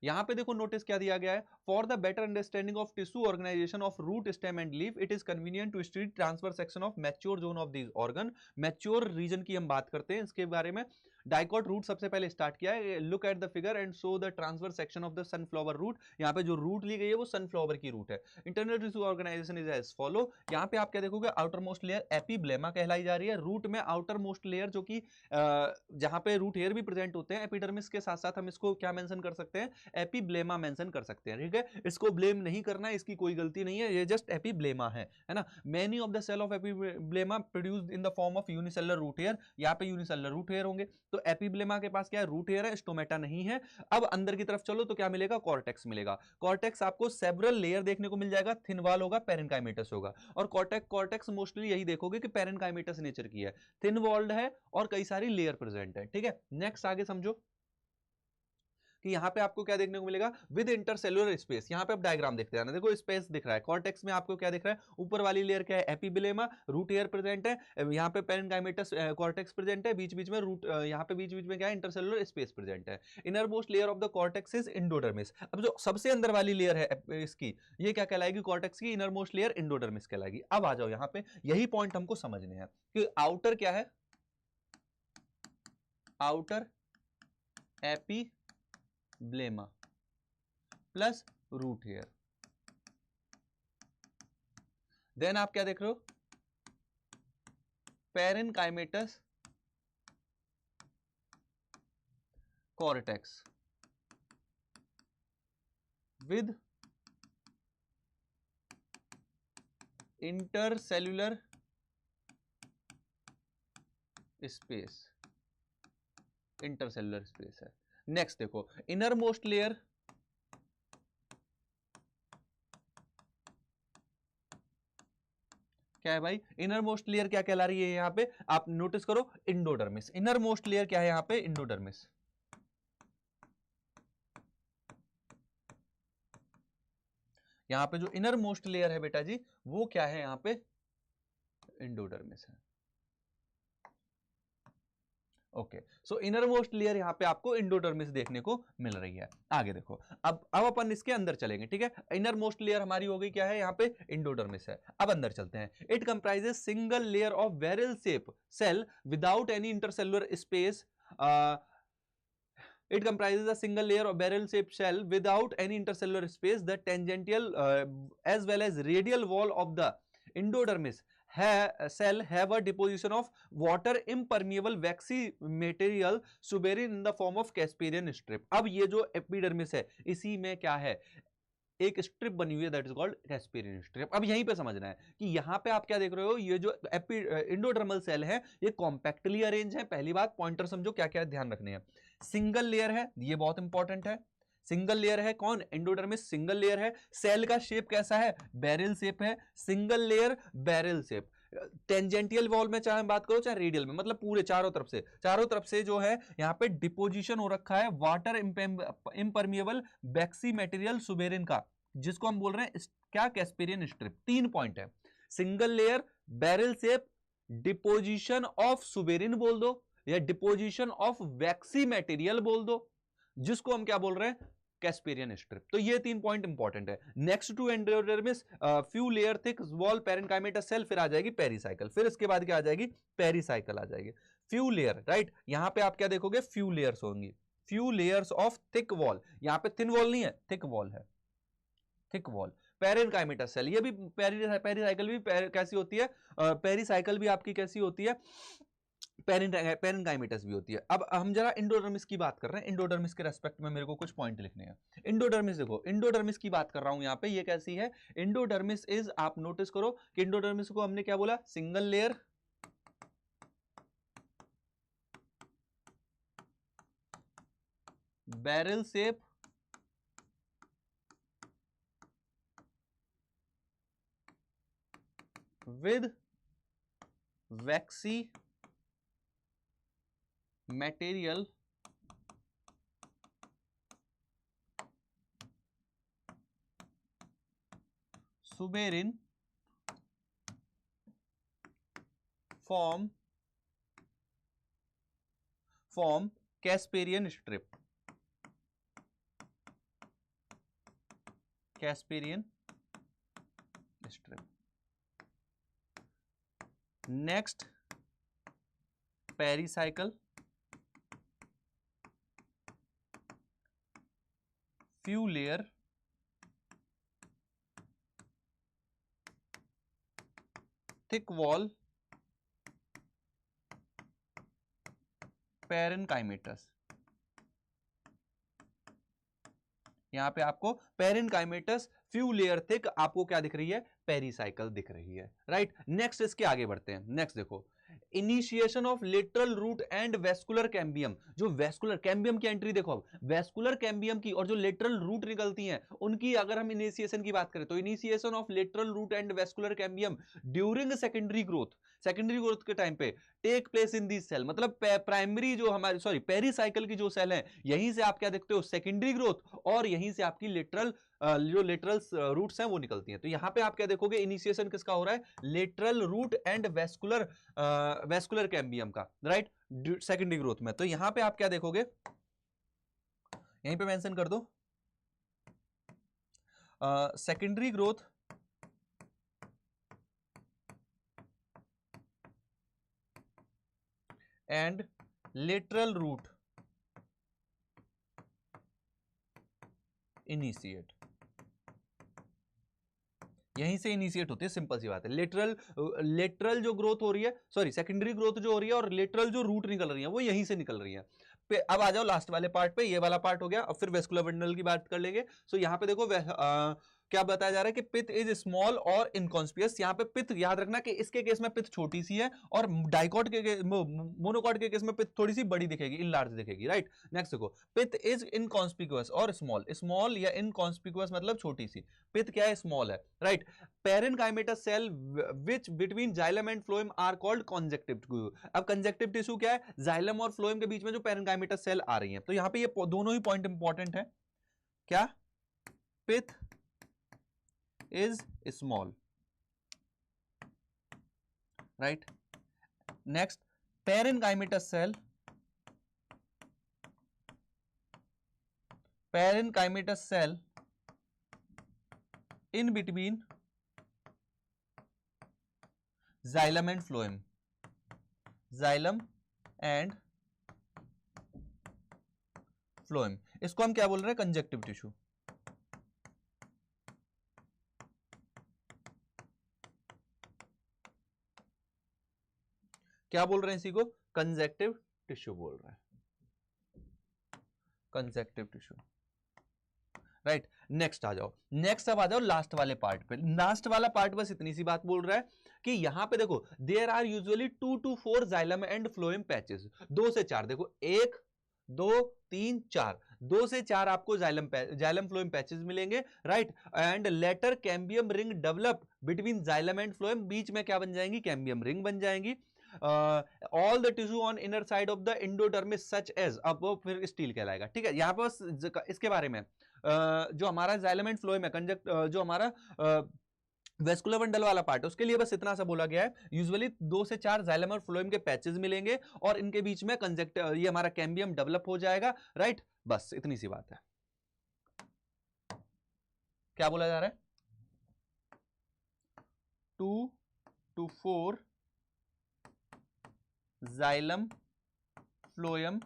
S1: यहां पे देखो नोटिस क्या दिया गया है, for the better understanding of tissue organisation of root, stem and leaf, it is convenient to study transfer section of mature zone of this organ. Mature region की हम बात करते हैं इसके बारे में। डाइकॉट रूट सबसे पहले स्टार्ट किया है, look at the figure and show the transfer section of the sunflower root. यहाँ पे जो रूट ली गई है वो सनफ्लावर की रूट है। Internal tissue organisation is as follow. यहाँ पे आप क्या देखोगे, आउटर मोस्ट लेयर एपिब्लेमा कहलाई जा रही है। रूट में आउटर मोस्ट लेयर जो कि जहां पे रूट हेयर भी प्रेजेंट होते हैं, एपिडर्मिस के साथ साथ हम इसको क्या मेंशन कर सकते हैं, एपिब्लेमा मेंशन कर सकते हैं, ठीक है। इसको ब्लेम नहीं करना है, इसकी कोई गलती नहीं है, ये जस्ट एपिब्लेमा है ना। Many of the cell of epiblema produced in the form of unicellular root hair. यहाँ पे यूनिसेलुलर रूट हेयर होंगे, तो एपिब्लेमा के पास क्या है, रूट हेयर है, स्टोमेटा नहीं है। अब अंदर की तरफ चलो तो क्या मिलेगा, कॉर्टेक्स मिलेगा। कॉर्टेक्स आपको सेवरल लेयर देखने को मिल जाएगा, थिन वॉल होगा, पेरेनकाइमेटस होगा। और कॉर्टेक्स मोस्टली यही देखोगे कि पेरेनकाइमेटस नेचर की है, थिन वॉल्ड है और कई सारी लेयर प्रेजेंट है, ठीक है। नेक्स्ट आगे समझो कि यहां पे आपको क्या देखने को मिलेगा, विद इंटरसेलुलर स्पेस। यहां पे आप डायग्राम देखते हैं ना, देखो स्पेस दिख रहा है। कॉर्टेक्स में आपको क्या दिख रहा है, ऊपर वाली लेयर क्या है, एपिब्लेमा, रूट हेयर प्रेजेंट है, यहां पे पेरेनकाइमेटस कॉर्टेक्स प्रेजेंट है, बीच बीच में रूट, यहां पे बीच बीच में क्या है, इंटरसेलुलर स्पेस प्रेजेंट है। Inner most layer of the cortex is endodermis. अब जो सबसे अंदर वाली लेयर है इसकी, ये क्या कहलाएगी, कॉर्टेक्स की इनर मोस्ट लेयर इंडोडर्मिस कहलाएगी। अब आ जाओ यहाँ पे, यही पॉइंट हमको समझने हैं कि आउटर क्या है, outer epiblema plus root hair. Then आप क्या देख रहे हो, parenchymatous cortex with intercellular space, intercellular space है। नेक्स्ट देखो, इनर मोस्ट लेयर क्या है भाई, इनर मोस्ट लेयर क्या कहला रही है यहां पे, आप नोटिस करो, इंडोडर्मिस। इनर मोस्ट लेयर क्या है यहां पे, इंडोडर्मिस। यहां पे जो इनर मोस्ट लेयर है बेटा जी, वो क्या है यहां पे, इंडोडर्मिस है। ओके, सो इनर मोस्ट लेयर यहां पे आपको इंडोडर्मिस देखने को मिल रही है। आगे देखो, अब अपन इसके अंदर चलेंगे, ठीक है। इनर मोस्ट लेयर हमारी हो गई क्या है, यहां पे इंडोडर्मिस है। अब अंदर चलते हैं। It comprises single layer of barrel shape cell without any intercellular space. It comprises a single layer of barrel-shaped shell without any intercellular space. The tangential as well as radial wall of the endodermis cell have a deposition of water impermeable waxy material suberin in the form of Casparian strip. अब ये जो epidermis है, इसी में क्या है, एक strip बनी हुई है, that is called Casparian strip. अब यहीं पे समझना है कि यहां पे आप क्या देख रहे हो, ये जो इंडोडर्मल सेल है ये कॉम्पैक्टली अरेंज है। पहली बात, पॉइंटर समझो क्या क्या ध्यान रखने हैं। सिंगल लेयर है, ये बहुत इंपॉर्टेंट है। सिंगल लेयर है, कौन, एंडोडर्मिस सिंगल लेयर है। सेल का शेप कैसा है, बैरल शेप है, single layer barrel shape. Tangential wall में चाहे बात करो चाहे रेडियल में, मतलब पूरे चारों तरफ से जो है यहाँ पे डिपोजिशन हो रखा है वाटर इम्परमिएबल बैक्सी मटेरियल सुबेरिन का, जिसको हम बोल रहे हैं क्या, कैस्पेरियन स्ट्रिप। 3 पॉइंट है, single layer, barrel shape, deposition of suberin बोल दो या डिपोजिशन ऑफ वैक्सी मटेरियल बोल दो, जिसको हम क्या बोल रहे हैं, कैस्पेरियन स्ट्रिप। तो ये 3 पॉइंट इंपॉर्टेंट है। Next to endodermis few layer thick wall parenchymatous cell, फिर आ जाएगी पेरीसाइकिल, फिर इसके बाद क्या आ जाएगी, पेरीसाइकिल आ जाएगी। फ्यू लेयर, राइट, यहां पे आप क्या देखोगे, फ्यू लेयर्स होंगी, few layers of thick wall, यहां पे थिन वॉल नहीं है, थिक वॉल है, थिक वॉल। पेरेन्काइमेटस सेल, ये भी पेरीसाइकिल भी कैसी होती है, पेरीसाइकिल भी आपकी कैसी होती है, पेरेन्काइमेटस भी होती है। अब हम जरा इंडोडर्मिस की बात कर रहे हैं, इंडोडर्मिस के रेस्पेक्ट में मेरे को कुछ पॉइंट लिखने हैं। इंडोडर्मिस देखो, इंडोडर्मिस की बात कर रहा हूं यहां पे, ये कैसी है, इंडोडर्मिस इज, आप नोटिस करो कि इंडोडर्मिस को हमने क्या बोला, single layer, barrel shape, with waxy material suberin form Casparian strip, Casparian strip. Next pericycle, few layer, thick wall, parenchymatous. यहां पे आपको पेरेन्काइमेटस फ्यू लेयर थिक आपको क्या दिख रही है, पेरीसाइकिल दिख रही है, राइट। नेक्स्ट इसके आगे बढ़ते हैं। नेक्स्ट देखो, initiation of lateral root and vascular cambium. जो वेस्कुलर कैम्बियम की एंट्री देखो, वेस्कुलर कैम्बियम की और जो लेटरल रूट निकलती हैं उनकी अगर हम इनिशिएशन की बात करें तो initiation of lateral root and vascular cambium during secondary growth, secondary growth के टाइम पे take place in this cell, मतलब प्राइमरी जो हमारी पेरीसाइकिल की जो सेल है, यहीं से आप क्या देखते हो, सेकेंडरी ग्रोथ, और यहीं से आपकी लेटरल जो लेटरल रूट्स हैं वो निकलती हैं। तो यहां पे आप क्या देखोगे, इनिशिएशन किसका हो रहा है, lateral root and vascular cambium का, राइट, सेकेंडरी ग्रोथ में। तो यहां पे आप क्या देखोगे, यहीं पे मेंशन कर दो, secondary growth and lateral root initiate, यहीं से इनिशिएट होती है, सिंपल सी बात है। लेटरल जो ग्रोथ हो रही है, सेकेंडरी ग्रोथ जो हो रही है और लेटरल जो रूट निकल रही है वो यहीं से निकल रही है। अब आ जाओ लास्ट वाले पार्ट पे, ये वाला पार्ट हो गया, और फिर वेस्कुलर बंडल की बात कर लेंगे। सो यहाँ पे देखो क्या बताया जा रहा है कि पिथ इज स्मॉल और इनकॉन्स्पियस। यहाँ पे पिथ याद रखना कि इसके केस में पिथ छोटी सी है और डाइकॉट के मोनोकॉट के केस में पिथ थोड़ी सी बड़ी दिखेगी, इनलार्ज दिखेगी, राइट। नेक्स्ट देखो, पिथ इज इनकॉन्स्पिक्यूअस और स्मॉल, स्मॉल या इनकॉन्स्पिक्यूअस मतलब छोटी सी, पिथ क्या है, स्मॉल है, right. Parenchymatous cell which between xylem and phloem are called conjunctive tissue. अब कंजक्टिव टिश्यू क्या है, जाइलम और फ्लोएम के बीच में जो पेरेन्काइमेटस सेल आ रही है। तो यहां पे ये दोनों ही पॉइंट इंपॉर्टेंट है, क्या, पिथ is small, right. Next, parenchymatous cell, in between xylem and phloem, xylem and phloem, इसको हम क्या बोल रहे हैं, कंजक्टिव टिश्यू। क्या बोल रहे हैं इसी को, कंजक्टिव टिश्यू बोल रहे हैं, कंजक्टिव टिश्यू, राइट। नेक्स्ट आ जाओ, नेक्स्ट अब आ जाओ लास्ट वाले पार्ट पे। लास्ट वाला पार्ट बस इतनी सी बात बोल रहा है कि यहां पे देखो, there are usually 2 to 4 xylem and phloem patches, 2 से 4, देखो 1 2 3 4, 2 से 4 आपको जाइलम फ्लोएम पैचेस मिलेंगे, right. And later cambium ring develop between xylem and phloem, बीच में क्या बन जाएंगी, कैम्बियम रिंग बन जाएंगी। All the tissue on inner side of the endodermis such as, अब वो फिर स्टील कहलाएगा, ठीक है। यहाँ पर इसके बारे में जो हमारा जाइलम एंड फ्लोएम है, कंजक्ट जो हमारा वेस्कुलर बंडल वाला पार्ट है, उसके लिए बस इतना सा बोला गया है, यूजुअली 2 से 4 जाइलम और फ्लोएम के पैचेस मिलेंगे और इनके बीच में कंजक्ट ये हमारा कैम्बियम डेवलप हो जाएगा, राइट। बस इतनी सी बात है। क्या बोला जा रहा है, 2 to 4 जाइलम फ्लोएम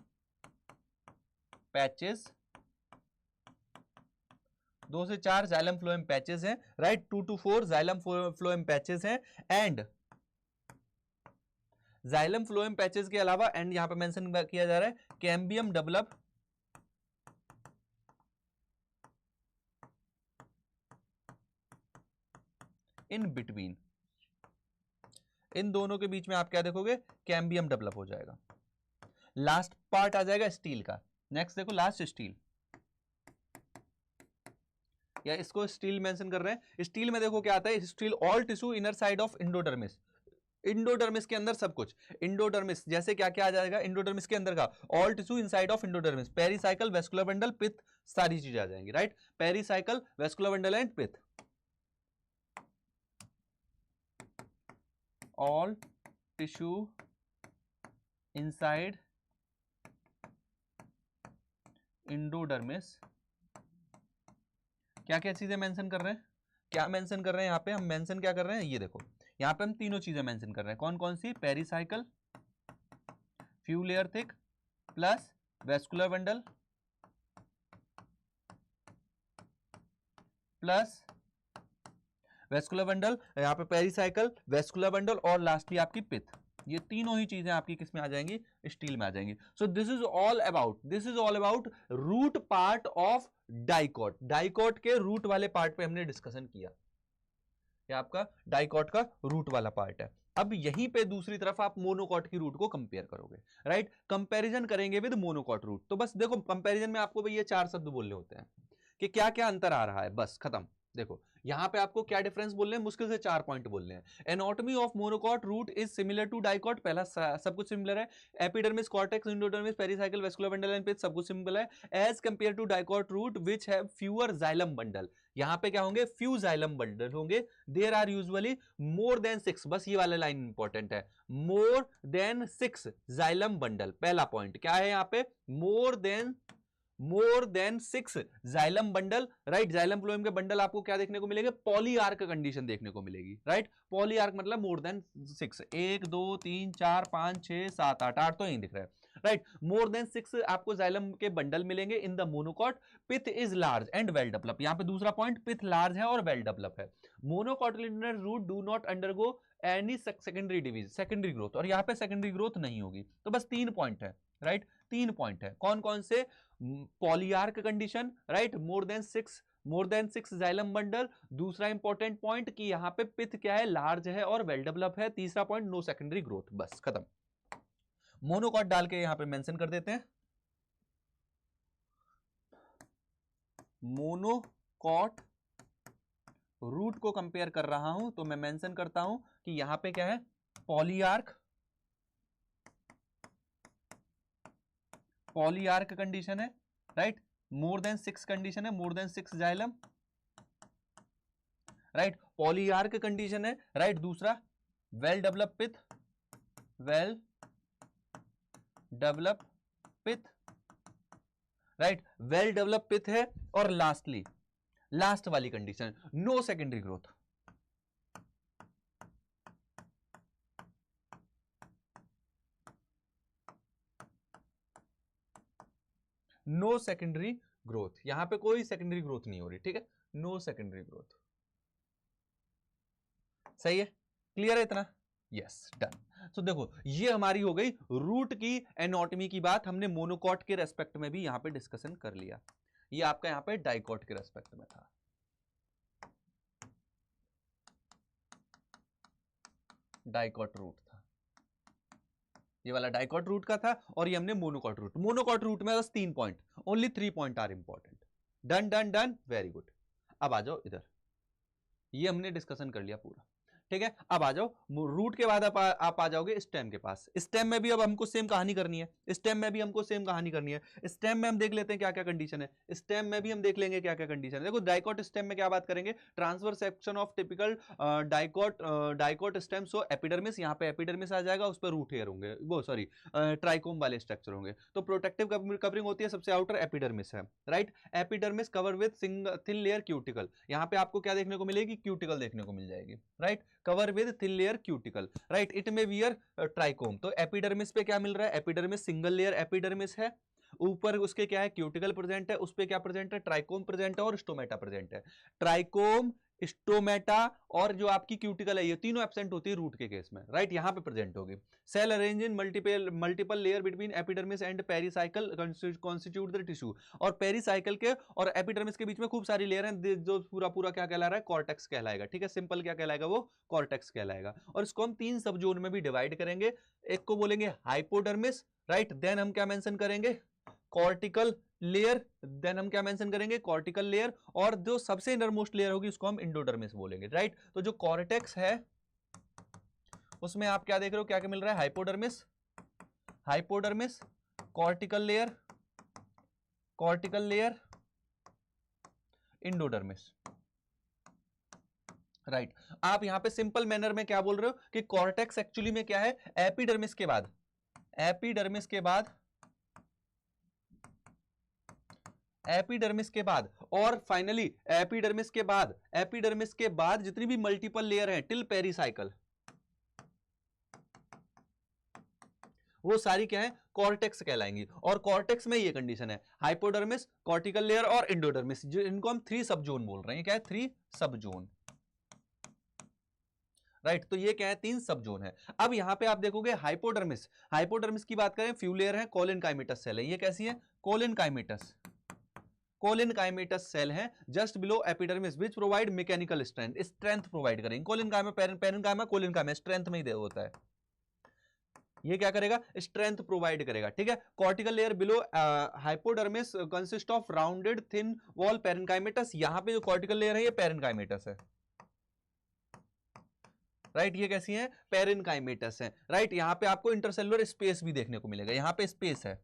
S1: पैचेस, 2 से 4 जाइलम फ्लोएम पैचेस हैं, right. 2 to 4 xylem phloem patches हैं एंड जाइलम फ्लोएम पैचेस के अलावा एंड यहां पे मेंशन किया जा रहा है कैम्बियम डेवलप इन बिटवीन, इन दोनों के बीच में आप क्या देखोगे, कैम्बियम डेवलप हो जाएगा। लास्ट पार्ट आ जाएगा स्टील का। नेक्स्ट देखो लास्ट स्टील, या इसको स्टील मेंशन कर रहे हैं। स्टील में देखो क्या आता है, steel all tissue inner side of endodermis, endodermis के अंदर सब कुछ, इंडोडर्मिस जैसे क्या क्या आ जाएगा, इंडोडर्मिस के अंदर का all tissue inside of endodermis, pericycle vascular bundle पित्त, सारी चीजें आ जाएंगी, right. Pericycle vascular bundle and पित्त, ऑल टिश्यू इनसाइड इंडोडर्मिस। क्या क्या चीजें मेंशन कर रहे हैं, क्या मेंशन कर रहे हैं यहाँ पे, हम मेंशन क्या कर रहे हैं, ये देखो यहाँ पे हम तीनों चीजें मेंशन कर रहे हैं। कौन कौन सी, pericycle, few layer thick plus vascular bundle plus vascular bundle, यहाँ पे पेरिसाइकल, वेस्कुलर बंडल और लास्टली आपकी पित्त। ये तीनों ही चीजें आपकी किस में आ जाएंगी, स्टील में आ जाएंगी। So this is all about root part of dicot. Dicot के रूट वाले पार्ट पे हमने डिस्कशन किया, ये आपका डाइकॉट का रूट वाला पार्ट है। अब यहीं पे दूसरी तरफ आप मोनोकॉट की रूट को कंपेयर करोगे, राइट। कंपैरिजन करेंगे विद मोनोकॉट रूट। तो बस देखो कंपैरिजन में आपको ये 4 शब्द बोलने होते हैं कि क्या क्या अंतर आ रहा है, बस खत्म। देखो यहां पे आपको क्या डिफरेंस बोलने हैं, मुश्किल से 4 पॉइंट बोलने हैं। Anatomy of monocot root is similar to dicot, पहला सब कुछ सिमिलर है। Epidermis, cortex, endodermis, pericycle, vascular bundle and pith सब कुछ सिमिलर है as compare to dicot root which have fewer xylem bundle. यहां पे क्या होंगे, फ्यू जाइलम बंडल होंगे। There are usually more than 6, बस ये वाला लाइन इंपॉर्टेंट है, मोर देन 6 जाइलम बंडल। पहला पॉइंट क्या है यहाँ पे, मोर than 6 xylem bundle, right. Xylem phloem के बंडल आपको क्या देखने को मिलेंगे, पॉलीआर्क कंडीशन देखने को मिलेगी, राइट। पॉलीआर्क मतलब मोर देन 6, 1 2 3 4 5 6 7 8, 8 तो यही दिख रहा है, राइट। मोर देन 6 आपको जाइलम के बंडल मिलेंगे in the monocot. Pith is large and well develop, यहां पे दूसरा पॉइंट, पिथ लार्ज है और वेल डेवलप है। Monocotyledonous root do not undergo any secondary division, secondary growth, और यहां पे सेकेंडरी ग्रोथ नहीं होगी। तो बस 3 पॉइंट है, राइट। 3 पॉइंट है, कौन कौन से, polyarch condition, right, more than 6 xylem bundle. दूसरा इंपॉर्टेंट पॉइंट कि यहां पे पिथ क्या है, लार्ज है और वेल डेवलप है। तीसरा पॉइंट, नो सेकेंडरी ग्रोथ, बस खत्म। मोनोकॉट डाल के यहां पे मेंशन कर देते हैं, मोनोकॉट रूट को कंपेयर कर रहा हूं तो मैं मेंशन करता हूं कि यहां पे क्या है, पॉलीआर्क कंडीशन है, राइट। मोर देन 6 कंडीशन है, more than 6 xylem, right. Polyarch condition है, राइट। दूसरा well develop pith, right, well develop pith है। और लास्टली लास्ट वाली condition, no secondary growth. No secondary growth, यहां पे कोई सेकेंडरी ग्रोथ नहीं हो रही, ठीक है, नो सेकेंडरी ग्रोथ। सही है, क्लियर है इतना, यस, डन। तो देखो ये हमारी हो गई रूट की एनाटॉमी की बात, हमने मोनोकॉट के रेस्पेक्ट में भी यहां पे डिस्कशन कर लिया। ये आपका यहां पे डाइकॉट के रेस्पेक्ट में था, डाइकॉट रूट था। ये वाला डाइकॉट रूट का था और ये हमने मोनोकॉट रूट। मोनोकॉट रूट में बस 3 point, only 3 point are important. Done done done, very good. अब आ जाओ इधर, ये हमने डिस्कशन कर लिया पूरा, ठीक है। अब आ जाओ रूट के बाद आप आ जाओगे स्टेम के पास। स्टेम में भी अब हमको सेम कहानी करनी है, स्टेम में भी हमको सेम कहानी करनी है। स्टेम में हम देख लेते हैं क्या क्या कंडीशन है, स्टेम में भी हम देख लेंगे क्या क्या कंडीशन है। देखो डाइकॉट स्टेम में क्या बात करेंगे, transfer section of typical dicot stem. So epidermis, यहाँ पे एपिडर्मिस आ जाएगा, उस पर रूट हेयर होंगे, वो सॉरी ट्राइकोम वाले स्ट्रक्चर होंगे। तो प्रोटेक्टिव कवरिंग होती है, सबसे आउटर एपिडर्मिस है, right. Epidermis cover with thin layer cuticle, यहाँ पे आपको क्या देखने को मिलेगी, क्यूटिकल देखने को मिल जाएगी, right. Cover with thin layer cuticle, right. It में वियर ट्राइकोम। तो एपिडर्मिस पे क्या मिल रहा है, एपिडर्मिस सिंगल लेयर एपिडर्मिस है, ऊपर उसके क्या है, क्यूटिकल प्रेजेंट है, उस पे क्या प्रेजेंट है, ट्राइकोम प्रेजेंट है और स्टोमेटा प्रेजेंट है। ट्राइकोम, स्टोमेटा और जो आपकी क्यूटिकल है, ये तीनों एब्सेंट होती है रूट के केस में, राइट, यहां पे प्रेजेंट होगी। Cell arrange in multiple layer between epidermis and pericycle constitute the tissue. और पेरिसाइकल के और एपिडर्मिस के बीच में खूब सारी लेयर हैं, जो पूरा पूरा क्या कहला रहा है, कॉर्टेक्स कहलाएगा, ठीक है। सिंपल क्या कहलाएगा, वो कॉर्टेक्स कहलाएगा। और इसको हम 3 सब जोन में भी डिवाइड करेंगे। एक को बोलेंगे हाइपोडर्मिस, राइट, देन हम क्या मेंशन करेंगे, कॉर्टिकल लेयर, देन हम क्या मेंशन करेंगे, कॉर्टिकल लेयर, और जो सबसे इनरमोस्ट लेयर होगी उसको हम इंडोडर्मिस बोलेंगे, राइट। तो जो कॉर्टेक्स है उसमें आप क्या देख रहे हो, क्या क्या मिल रहा है, hypodermis, hypodermis, cortical layer, cortical layer, endodermis, right. आप यहां पे सिंपल मैनर में क्या बोल रहे हो कि कॉर्टेक्स एक्चुअली में क्या है, एपिडर्मिस के बाद, एपिडर्मिस के बाद, एपिडर्मिस के बाद और फाइनली एपिडर्मिस के बाद, एपिडर्मिस के बाद जितनी भी मल्टीपल लेयर हैं टिल पेरिसाइकल, वो सारी क्या है, कॉर्टेक्स कहलाएंगी। और कॉर्टेक्स में ये कंडीशन है, हाइपोडर्मिस, कॉर्टिकल लेयर और इंडोडर्मिस, जो इनको हम 3 सब जोन बोल रहे हैं। क्या है, 3 सब जोन, राइट। तो ये क्या है, 3 सब जोन है। अब यहां पे आप देखोगे हाइपोडर्मिस, हाइपोडर्मिस की बात करें, फ्यू लेयर है, कोलिनकाइमेटस सेल है। ये कैसी है, कोलिनकाइमेटस, कोलिनकाइमेटस सेल है just below epidermis which provide mechanical strength, strength provide करेंगे। कोलिनकाइमा, पेरेन्काइमा, कोलिनकाइमा, स्ट्रेंथ में ही दे होता है। ये क्या करेगा, स्ट्रेंथ प्रोवाइड करेगा, ठीक है। Cortical layer below hypodermis consist of rounded thin wall parenchymatous. यहां पे जो कॉर्टिकल लेयर है ये पेरेन्काइमेटस है, राइट। ये कैसी है, पेरेन्काइमेटस है, राइट। यहां पे आपको इंटरसेलुलर स्पेस भी देखने को मिलेगा, यहां पे स्पेस है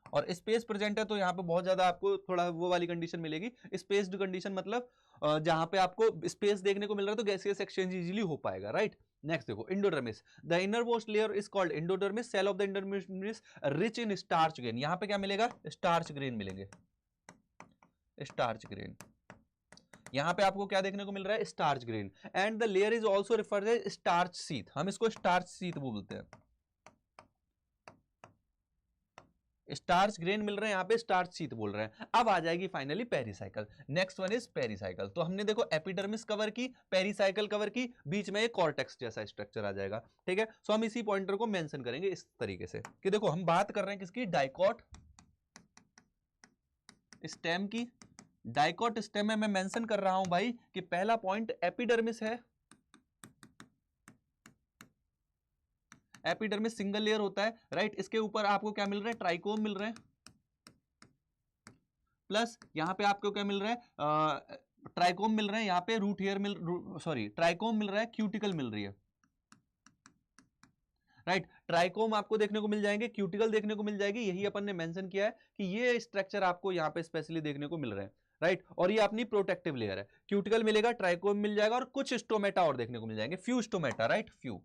S1: और स्पेस प्रेजेंट है, तो यहाँ पे बहुत ज्यादा आपको थोड़ा वो वाली कंडीशन मिलेगी। स्पेस्ड कंडीशन मतलब जहां पे आपको स्पेस देखने को मिल रहा है तो गैसियस एक्सचेंज इजीली हो पाएगा, राइट। नेक्स्ट देखो endodermis, the innermost layer is called endodermis, cell of the endodermis rich in starch grain. यहाँ पे क्या मिलेगा, स्टार्च ग्रेन मिलेंगे, स्टार्च ग्रेन। यहां पे आपको क्या देखने को मिल रहा है, starch grain. And the layer is also referred as starch sheath, हम इसको स्टार्च सीथ बोलते हैं। स्टार्च ग्रेन मिल रहे हैं, यहाँ पे स्टार्च शीट बोल रहे हैं। अब आ जाएगी finally pericycle. Next one is pericycle. तो हमने देखो एपिडर्मिस कवर की, पेरिसाइकल कवर की, बीच में एक कॉर्टेक्स जैसा स्ट्रक्चर आ जाएगा, ठीक है। सो हम इसी पॉइंटर को मेंशन करेंगे इस तरीके से कि देखो हम बात कर रहे हैं किसकी, डाइकॉट स्टेम की। डाइकॉट स्टेम में मैं मेंशन कर रहा हूं भाई कि पहला पॉइंट एपिडर्मिस है, एपिडर्मिस सिंगल लेयर होता है, राइट। इसके ऊपर आपको क्या मिल रहा है, ट्राइकोम मिल रहे हैं, प्लस यहां पे आपको क्या मिल रहा है, ट्राइकोम मिल रहे हैं, यहां पे रूट हेयर सॉरी ट्राइकोम मिल रहा है, क्यूटिकल मिल रही है, राइट। ट्राइकोम आपको देखने को मिल जाएंगे, क्यूटिकल देखने को मिल जाएगी। यही अपन ने मेंशन किया है कि ये स्ट्रक्चर आपको यहाँ पे स्पेशली देखने को मिल रहे हैं, राइट। और ये अपनी प्रोटेक्टिव लेयर है, क्यूटिकल मिलेगा, ट्राइकोम मिल जाएगा और कुछ स्टोमेटा और देखने को मिल जाएंगे, फ्यू स्टोमेटा, राइट, फ्यू।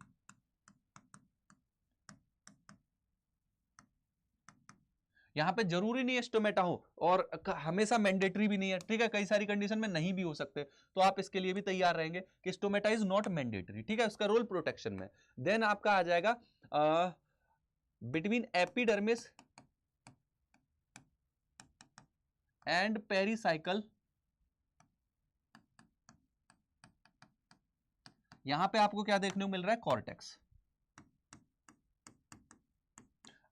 S1: यहाँ पे जरूरी नहीं है स्टोमेटा हो और हमेशा मैंडेटरी भी नहीं है, ठीक है। कई सारी कंडीशन में नहीं भी हो सकते, तो आप इसके लिए भी तैयार रहेंगे कि स्टोमेटा इज नॉट मैंडेटरी, ठीक है। उसका रोल प्रोटेक्शन में। देन आपका आ जाएगा बिटवीन एपिडर्मिस एंड पेरिसाइकल। यहां पे आपको क्या देखने को मिल रहा है, कॉर्टेक्स।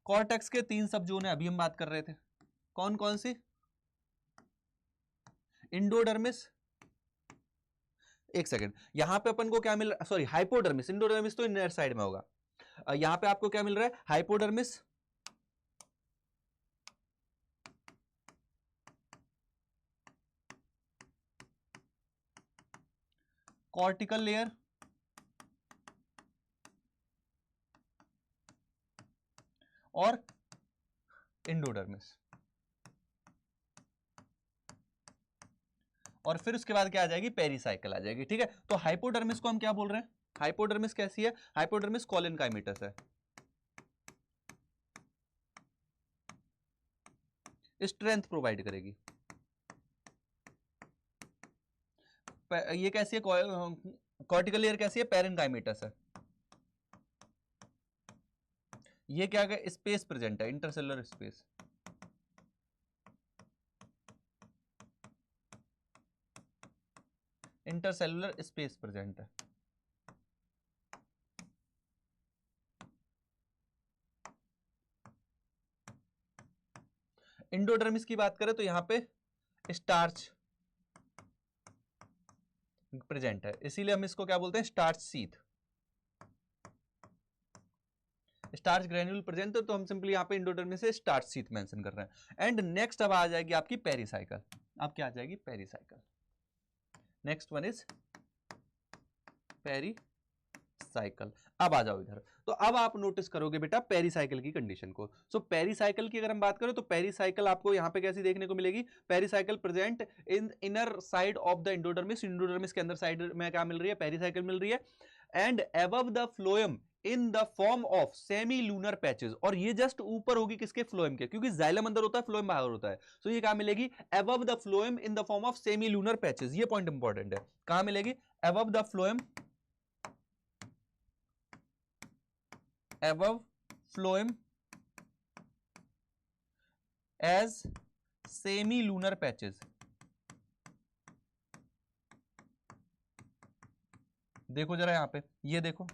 S1: कॉर्टेक्स के 3 सब जोन है, अभी हम बात कर रहे थे, कौन कौन सी, इंडोडर्मिस, एक सेकंड, यहां पे अपन को क्या मिल रहा है, सॉरी हाइपोडर्मिस, इंडोडर्मिस तो इनर साइड में होगा, यहां पे आपको क्या मिल रहा है, हाइपोडर्मिस, कॉर्टिकल लेयर और एंडोडर्मिस, और फिर उसके बाद क्या आ जाएगी, पेरीसाइकिल आ जाएगी। ठीक है, तो हाइपोडर्मिस को हम क्या बोल रहे हैं, हाइपोडर्मिस कैसी है, हाइपोडर्मिस कॉलिन काइमेटस है, स्ट्रेंथ प्रोवाइड करेगी। ये कैसी है, कॉर्टिकल लेयर कैसी है, पेरेनकाइमेटस है। ये क्या है, स्पेस प्रेजेंट है, intercellular space, intercellular space present है। इंडोडर्मिस की बात करें तो यहां पे स्टार्च प्रेजेंट है, इसीलिए हम इसको क्या बोलते हैं, starch sheath, starch granule present, तो हम सिंपली यहां पे इंडोडर्मिस से स्टार्च सीथ मेंशन कर रहे हैं। एंड नेक्स्ट अब आ जाएगी आपकी पेरीसाइकिल। अब क्या आ जाएगी, pericycle. Next one is pericycle. अब आ जाओ इधर, तो अब आप नोटिस करोगे बेटा पेरीसाइकिल की कंडीशन को। सो पेरीसाइकिल की अगर हम बात करें तो पेरीसाइकिल आपको यहां पे कैसी देखने को मिलेगी, pericycle present in inner side of the endodermis, endodermis के अंदर साइड में क्या मिल रही है, पेरीसाइकिल मिल रही है। And above the phloem in the form of semilunar patches, और ये जस्ट ऊपर होगी किसके, फ्लोएम के, क्योंकि जाइलम अंदर होता है, फ्लोएम बाहर होता है। सो ये क्या मिलेगी, above the phloem in the form of semilunar patches. ये पॉइंट इंपॉर्टेंट है, कहां मिलेगी, above the phloem, above phloem as semi lunar patches। देखो जरा यहां पे, ये देखो,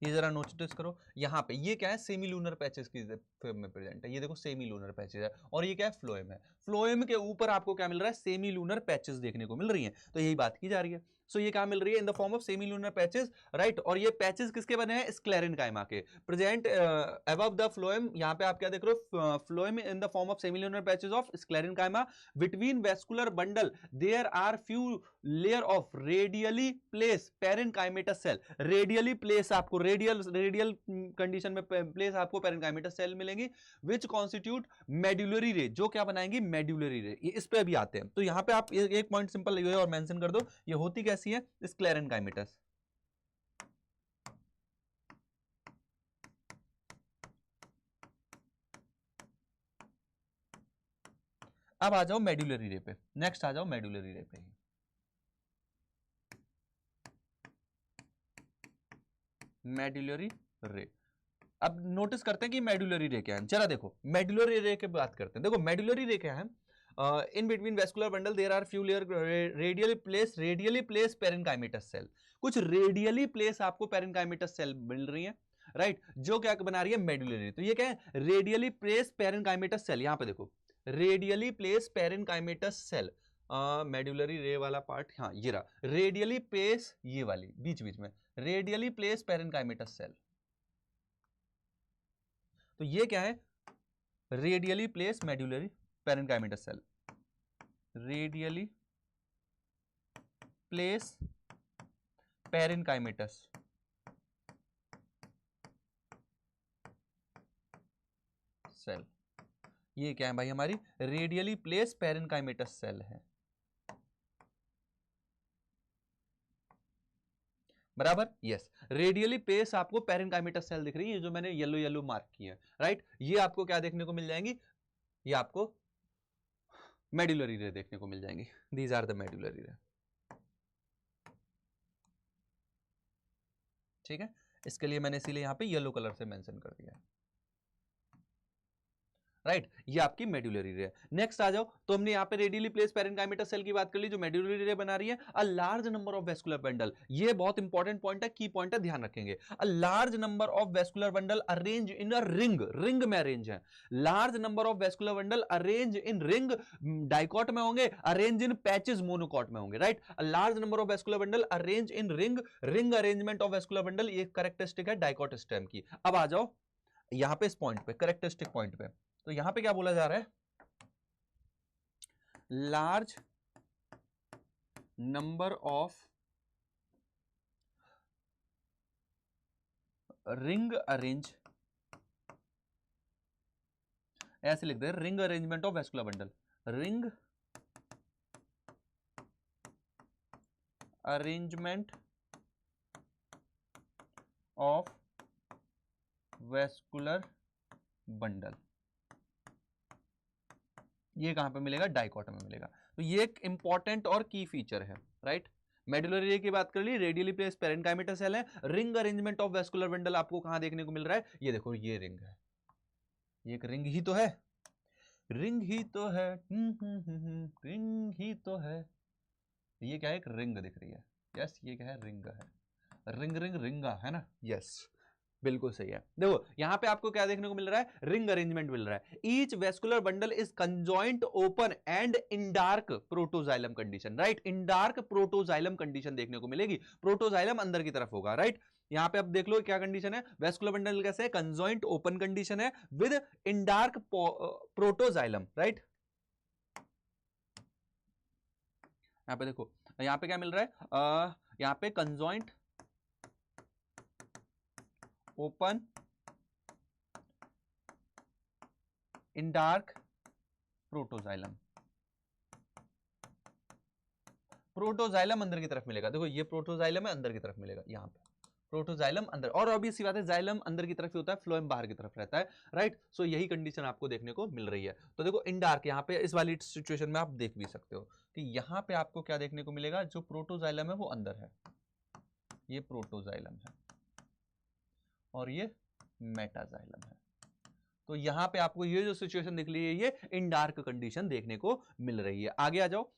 S1: ये जरा नोटिस करो, यहाँ पे ये क्या है, सेमी लूनर पैचेस की फॉर्म में प्रेजेंट है। ये देखो सेमी लूनर पैचेस है, और ये क्या है, फ्लोएम है। फ्लोएम के ऊपर आपको क्या मिल रहा है, सेमी लूनर पैचेस देखने को मिल रही हैं। तो यही बात की जा रही है। सो ये क्या मिल रही है, इन the form of semilunar patches, right. और ये पैचेस किसके बने हैं, स्क्लेरेनकाइमा के, प्रेजेंट अबव द फ्लोएम। यहाँ पे आप क्या देख रहे हो, phloem in the form of semilunar patches of sclerenchyma, between vascular bundle there are few layer of radially place parenchymatous cell. Radially place आपको रेडियल कंडीशन में प्लेस आपको पेरेनकाइमेटस सेल मिलेंगी, विच कॉन्स्टिट्यूट मेड्यूलरी रे, जो क्या बनाएंगी, medullary रे। इस पे अभी आते हैं। तो यहां पे आप एक पॉइंट सिंपल ये और मेंशन कर दो, ये होती कैसी है, स्क्लेरेनकाइमेटस। अब आ जाओ मेड्यूलरी रे पे, नेक्स्ट आ जाओ मेड्यूलरी रे पे। मेड्यूलरी रे, अब नोटिस करते हैं कि मेडुलरी रे क्या है। जरा देखो मेडुलरी रे की बात करते हैं। देखो मेडुलरी रे क्या है, in between vascular bundle there are few layer radially place parenchymatous cell. कुछ रेडियली प्लेस आपको पेरेनकाइमेटस सेल मिल रही है, राइट, जो क्या बना रही है, मेडुलरी। तो ये क्या है, रेडियली प्लेस पेरेनकाइमेटस सेल। यहां पे देखो radially place parenchymatous cell, medullary ray वाला पार्ट, हाँ ये रहा रेडियली प्लेस, ये वाली बीच बीच में रेडियली प्लेस पेरेनकाइमेटस सेल। तो ये क्या है, radially place medullary parenchymatous cell, radially place parenchymatous cell. ये क्या है भाई, हमारी रेडियली प्लेस पेरेनकाइमेटस सेल है, बराबर, यस। रेडियली प्लेस आपको पेरेनकाइमेटस सेल दिख रही है, जो मैंने येलो येलो मार्क की है, राइट। ये आपको क्या देखने को मिल जाएंगी, ये आपको मेडुलरी रे देखने को मिल जाएंगी। दीज आर द मेडुलरी रे, ठीक है। इसके लिए मैंने इसीलिए यहां पे येलो कलर से मेंशन कर दिया है, राइट, ये आपकी मेड्यूलरी रे है। नेक्स्ट आ जाओ, तो हमने यहाँ पे रेडियली प्लेस पेरेन्काइमेटस सेल की बात कर ली जो मेड्यूलरी रे बना रही है। अ large number of vascular bundle, ये बहुत इंपॉर्टेंट पॉइंट है, की पॉइंट है, ध्यान रखेंगे। अ large number of vascular bundle arrange in a ring, ring में अरेंज है। Large number of vascular bundle arrange in ring, dicot में होंगे, अरेंज इन पैचेस मोनोकॉट में होंगे, right. A large number of vascular bundle arrange in ring, ring arrangement of vascular bundle, ये characteristic है dicot stem की। अब आ जाओ यहां पे इस पॉइंट पे, कैरेक्टरिस्टिक पॉइंट पे, तो यहां पे क्या बोला जा रहा है, large number of ring arrange, ऐसे लिख दे, ring arrangement of vascular bundle, ring arrangement of vascular bundle, ये कहां पे मिलेगा, डाइकॉट में मिलेगा। तो ये एक इंपॉर्टेंट और की फीचर है, राइट। मेडुलरी रे की बात कर ली, रेडियली प्लेस्ड पेरेन्काइमेटल सेल है। Ring arrangement of vascular bundle आपको कहां देखने को मिल रहा है, ये देखो, ये रिंग है, ये एक रिंग ही तो है, रिंग ही तो है, रिंग ही तो है। ये क्या है, एक रिंग दिख रही है, यस, ये क्या है, रिंग है, रिंग रिंग रिंगा है ना, यस, बिल्कुल सही है। देखो यहां पे आपको क्या देखने को मिल रहा है, रिंग अरेंजमेंट मिल रहा है। Each vascular bundle is conjoint open and in dark protoxylem condition, right, in dark protoxylem condition देखने को मिलेगी, प्रोटोजाइलम अंदर की तरफ होगा, राइट। यहां पे अब देख लो क्या कंडीशन है, वेस्कुलर बंडल कैसे है, कंजॉइंट ओपन कंडीशन है with in dark protoxylem, right. यहां पे देखो, यहां पे क्या मिल रहा है, यहां पे conjoint open in dark protoxylem, protoxylem अंदर की तरफ मिलेगा, देखो ये प्रोटोजाइलम है, अंदर की तरफ मिलेगा, यहां पे प्रोटोजाइलम अंदर, और अभी सी बात है, जाइलम अंदर की तरफ ही होता है, फ्लोएम बाहर की तरफ रहता है, राइट। सो यही कंडीशन आपको देखने को मिल रही है। तो देखो इन डार्क, यहाँ पे इस वाली सिचुएशन में आप देख भी सकते हो कि यहाँ पे आपको क्या देखने को मिलेगा, जो प्रोटोजाइलम है वो अंदर है, ये प्रोटोजाइलम है और ये मेटाजाइलम है। तो यहां पे आपको ये जो सिचुएशन दिख रही है, ये इन डार्क कंडीशन देखने को मिल रही है। आगे आ जाओ,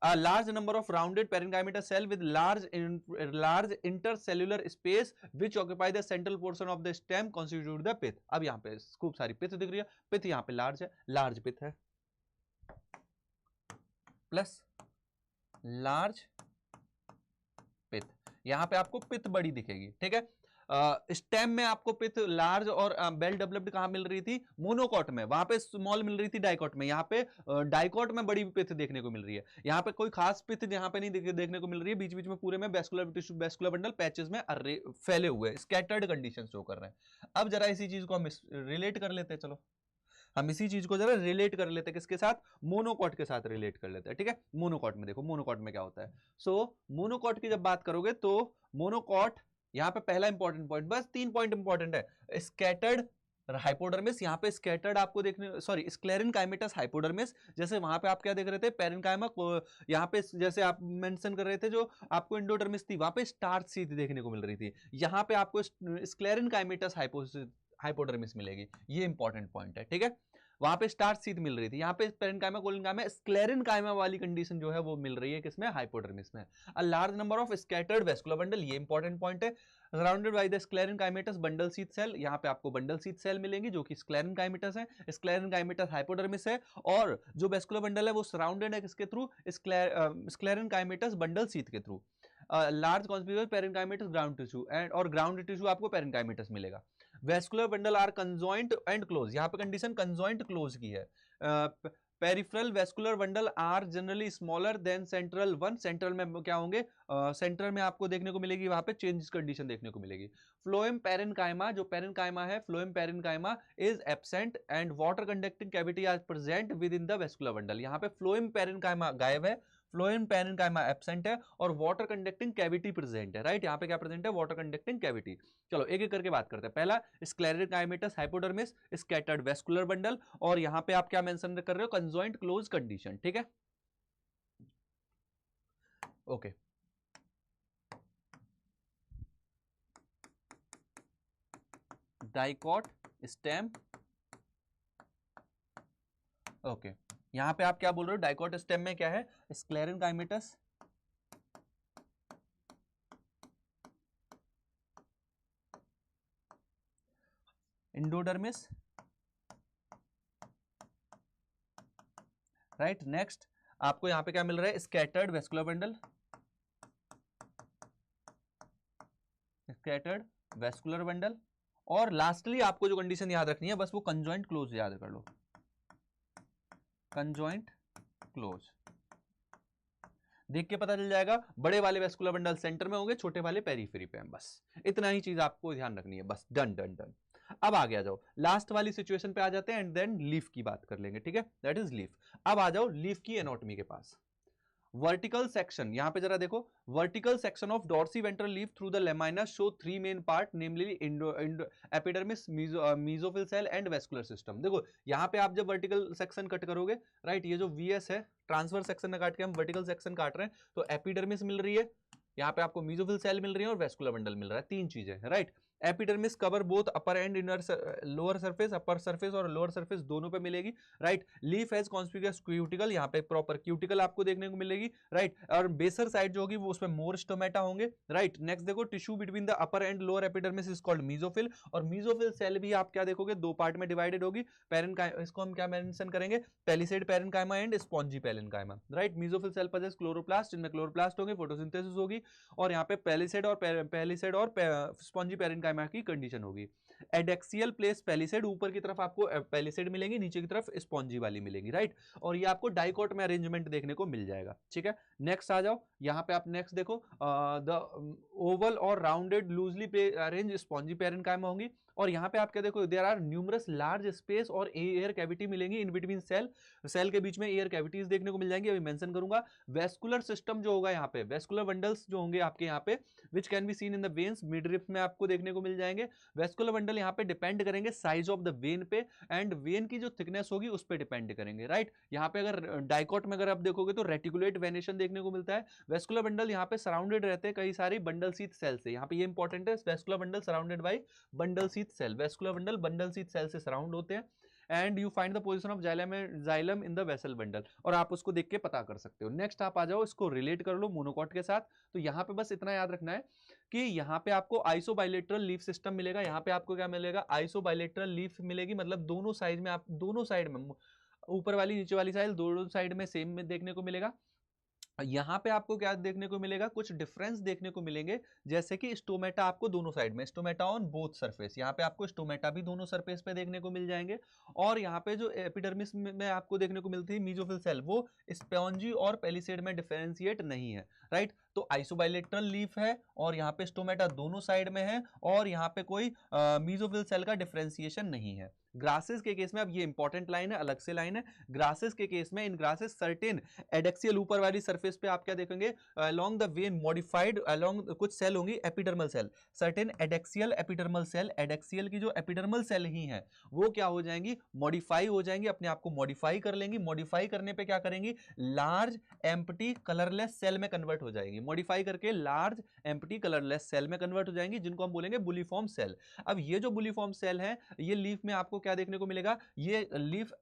S1: a large number of rounded parenchyma cell with large intercellular space which occupy the central portion of the stem constitute the pith। अब यहाँ पे खूब सारी पिथ दिख रही है, पिथ यहाँ पे लार्ज है, लार्ज पिथ है, प्लस लार्ज पिथ, यहाँ पे आपको पिथ बड़ी दिखेगी, ठीक है। स्टेम में आपको पिथ लार्ज और वेल डेवलप्ड कहां मिल रही थी, मोनोकॉट में, वहां पे स्मॉल मिल रही थी डाइकॉट में, यहाँ पे डाइकॉट में बड़ी पिथ देखने को मिल रही है। यहाँ पे कोई खास पिथ यहाँ पे नहीं देखने को मिल रही है, बीच बीच में पूरे में vascular tissue, vascular bundle patches में फैले हुए, स्कैटर्ड कंडीशन शो कर रहे हैं। अब जरा इसी चीज को हम रिलेट कर लेते हैं, चलो हम इसी चीज को जरा रिलेट कर लेते हैं, किसके साथ, मोनोकॉट के साथ रिलेट कर लेते हैं, ठीक है। मोनोकॉट में देखो, मोनोकॉट में क्या होता है, सो मोनोकॉट की जब बात करोगे तो मोनोकॉट, यहां पे पहला इंपॉर्टेंट पॉइंट, बस 3 पॉइंट इंपॉर्टेंट है, स्कैटर्ड हाइपोडर्मिस, यहाँ पे स्कैटर्ड आपको देखने, सॉरी स्क्लेरेनकाइमेटस हाइपोडर्मिस, जैसे वहां पे आप क्या देख रहे थे, पेरेन्काइमा को, यहाँ पे जैसे आप मेंशन कर रहे थे जो आपको एंडोडर्मिस थी, वहां पे स्टार्च सी देखने को मिल रही थी, यहाँ पे आपको स्क्लेरेनकाइमेटस हाइपोडर्मिस मिलेगी, ये इंपॉर्टेंट पॉइंट है, ठीक है। वहां पे स्टार्च सीध मिल रही थी, यहाँ पे पेरेन्काइमा कोलिनकाइमा स्क्लेरेनकाइमा वाली कंडीशन जो है वो मिल रही है किसमें, हाइपोडर्मिस में। A large number of scattered vascular bundle, ये इंपॉर्टेंट पॉइंट है, surrounded by the sclerenchymatous bundle sheath cell, यहाँ पे आपको बंडल सीथ सेल मिलेंगी जो कि स्क्लेरेनकाइमेटस है, स्क्लेरेनकाइमेटस हाइपोडर्मिस है, और जो वेस्कुलर बंडल है वो सराउंडेड है किसके थ्रू, स्क्लेरेनकाइमेटस बंडल सीथ के थ्रू। Large conspicuous parenchymatous ground tissue and, और ग्राउंड टिश्यू आपको पेरेन्काइमेटस मिलेगा। Vascular bundle are conjoint and close, यहाँ पे कंडीशन कंजॉइंट क्लोज की है। Peripheral vascular bundle are generally smaller than central one, central में क्या होंगे, सेंट्रल में आपको देखने को मिलेगी, वहां पे चेंज कंडीशन देखने को मिलेगी। फ्लोएम पेरेन्काइमा, जो पेरेन्काइमा है, phloem parenchyma is absent and water conducting cavity are present within the vascular bundle, यहाँ पे फ्लोएम पेरेन्काइमा गायब है, फ्लोएम पेरेन्काइमा एब्सेंट है, और वाटर कंडक्टिंग कैविटी प्रेजेंट है, राइट। यहाँ पे क्या प्रेजेंट है, वाटर कंडक्टिंग कैविटी। चलो एक एक करके बात करते हैं। पहला स्क्लेरेनकाइमेटस हाइपोडर्मिस, स्कैटर्ड वेस्कुलर बंडल, और यहां पे आप क्या मेंशन कर रहे हो, कंजॉइंट क्लोज कंडीशन, ठीक है, ओके। डाइकॉट स्टेम ओके, यहाँ पे आप क्या बोल रहे हो, डाइकोट स्टेम में क्या है, स्क्लेरेनकाइमेटस, एंडोडर्मिस, राइट। नेक्स्ट आपको यहाँ पे क्या मिल रहा है, scattered vascular bundle, scattered vascular bundle, और लास्टली आपको जो कंडीशन याद रखनी है बस वो कंजॉइंट क्लोज याद कर लो, कंजॉइंट क्लोज। देख के पता चल जाएगा, बड़े वाले वेस्कुलर बंडल सेंटर में होंगे, छोटे वाले पेरीफेरी पे हैं, बस इतना ही चीज आपको ध्यान रखनी है, बस डन डन डन। अब आगे आ जाओ, लास्ट वाली सिचुएशन पे आ जाते हैं एंड देन लीफ की बात कर लेंगे, ठीक है, दैट इज लीफ। अब आ जाओ लीफ की एनाटॉमी के पास। वर्टिकल सेक्शन, यहां पे जरा देखो, vertical section of dorsiventral leaf through the lamina show three main part, namely epidermis, mesophyll cell and vascular system. देखो यहां पे आप जब वर्टिकल सेक्शन कट करोगे, राइट, ये जो वीएस है ट्रांसफर सेक्शन में काट के हम वर्टिकल सेक्शन काट रहे हैं, तो एपिडर्मिस मिल रही है, यहाँ पे आपको मीजोफिल सेल मिल रही है और वेस्कुलर बंडल मिल रहा है, तीन चीजें, right. Epidermis cover both upper and inner lower surface, upper surface और लोअर सरफेस दोनों पे मिलेगी, right. Leaf has conspicuous cuticle, यहाँ पे प्रॉपर क्यूटिकल आपको देखने को मिलेगी, राइट। और बेसर साइड जो होगी वो उसमें मोर स्टोमेटा होंगे, राइट। नेक्स्ट देखो, tissue between the upper and lower epidermis is called mesophyll, और मीजोफिल सेल भी आप क्या देखोगे, दो पार्ट में डिवाइडेड होगी, इसको हम क्या मेंशन करेंगे, palisade parenchyma and spongy parenchyma, right. Mesophyll cell possess chloroplast, जिनमें क्लोरोप्लास्ट होंगे, फोटोसिंथेसिस होगी, और यहाँ पे पेलिसेड और स्पॉन्जी पैरेन्काइमा की कंडीशन होगी। एडेक्सियल प्लेस पेलिसेड, ऊपर की तरफ आपको पेलिसेड मिलेंगी, नीचे की तरफ स्पॉन्जी वाली मिलेंगी, राइट। और ये आपको डाइकोट में अरेंजमेंट देखने को मिल जाएगा, ठीक है। नेक्स्ट आ जाओ, यहाँ पे आप नेक्स्ट देखो, द ओवल और rounded loosely arrange spongy parenchyma होंगी, और यहाँ पे आप क्या देखो, there are numerous large space और एयर कैविटी मिलेंगी इन बिटवीन सेल, सेल के बीच में एयर कैविटीज देखने को मिल जाएंगी, अभी मेंशन करूंगा। वेस्कुलर सिस्टम जो होगा यहाँ पे, वेस्कुलर बंडल्स जो होंगे आपके यहाँ पे, which can be seen in the veins, midrib में आपको देखने को मिल जाएंगे। वेस्कुलर बंडल यहाँ पे डिपेंड करेंगे साइज ऑफ द वेन पे, एंड वेन की जो थिकनेस होगी उस पर डिपेंड करेंगे, राइट। यहाँ पे अगर डाइकोट में अगर आप देखोगे तो रेटिकुलेट वेनेशन देखने को मिलता है। वेस्कुलर बंडल यहाँ पे सराउंडेड रहते हैं कई सारी बंडल शीथ सेल से, यहाँ पे ये इंपॉर्टेंट है, vascular bundle surrounded by bundle sheath cell, vascular bundle bundle sheath cell से सराउंड होते हैं, and you find the position of xylem in the vessel bundle, और आप उसको देख के पता कर सकते हो। नेक्स्ट आप आ जाओ, इसको रिलेट कर लो मोनोकॉट के साथ, तो यहाँ पे बस इतना याद रखना है कि यहाँ पे आपको आइसोबाइलेटरल लीफ सिस्टम मिलेगा, यहाँ पे आपको क्या मिलेगा, आइसोबाइलेटरल लीफ मिलेगी, मतलब दोनों साइड में, आप दोनों साइड में, ऊपर वाली नीचे वाली साइड दोनों साइड में सेम में देखने को मिलेगा। यहाँ पे आपको क्या देखने को मिलेगा, कुछ डिफरेंस देखने को मिलेंगे, जैसे कि स्टोमेटा आपको दोनों साइड में, स्टोमेटा ऑन बोथ सरफेस, यहाँ पे आपको स्टोमेटा भी दोनों सरफेस पे देखने को मिल जाएंगे, और यहाँ पे जो एपिडर्मिस में आपको देखने को मिलती है मीजोफिल सेल, वो स्पॉन्जी और पेलिसेड में डिफरेंशिएट नहीं है, राइट। तो आइसोबाइलेटरल लीफ है, और यहाँ पे स्टोमेटा दोनों साइड में है, और यहाँ पे कोई मीजोफिल सेल का डिफरेंशिएशन नहीं है। ग्रासेस के केस में, अब ये इंपॉर्टेंट लाइन है, अलग से लाइन है, ग्रासेस के केस में, इन ग्रासेस सर्टेन एडेक्सियल ऊपर वाली सरफेस पे आप क्या देखेंगे, along the vein modified along कुछ सेल होंगी epidermal cell, certain adaxial epidermal cell, adaxial की जो एपिडर्मल सेल ही है वो क्या हो जाएंगी, मॉडिफाई हो जाएंगी, अपने आप को मॉडिफाई कर लेंगी, मॉडिफाई करने पे क्या करेंगी, लार्ज एम्प्टी कलरलेस सेल में कन्वर्ट हो जाएंगी, मॉडिफाई करके लार्ज एम्प्टी कलरलेस सेल में कन्वर्ट हो जाएंगी, जिनको हम बोलेंगे बुलिफॉर्म सेल। अब ये जो बुलिफॉर्म सेल है, ये लीफ में आपको क्या देखने को मिलेगा, ये leaf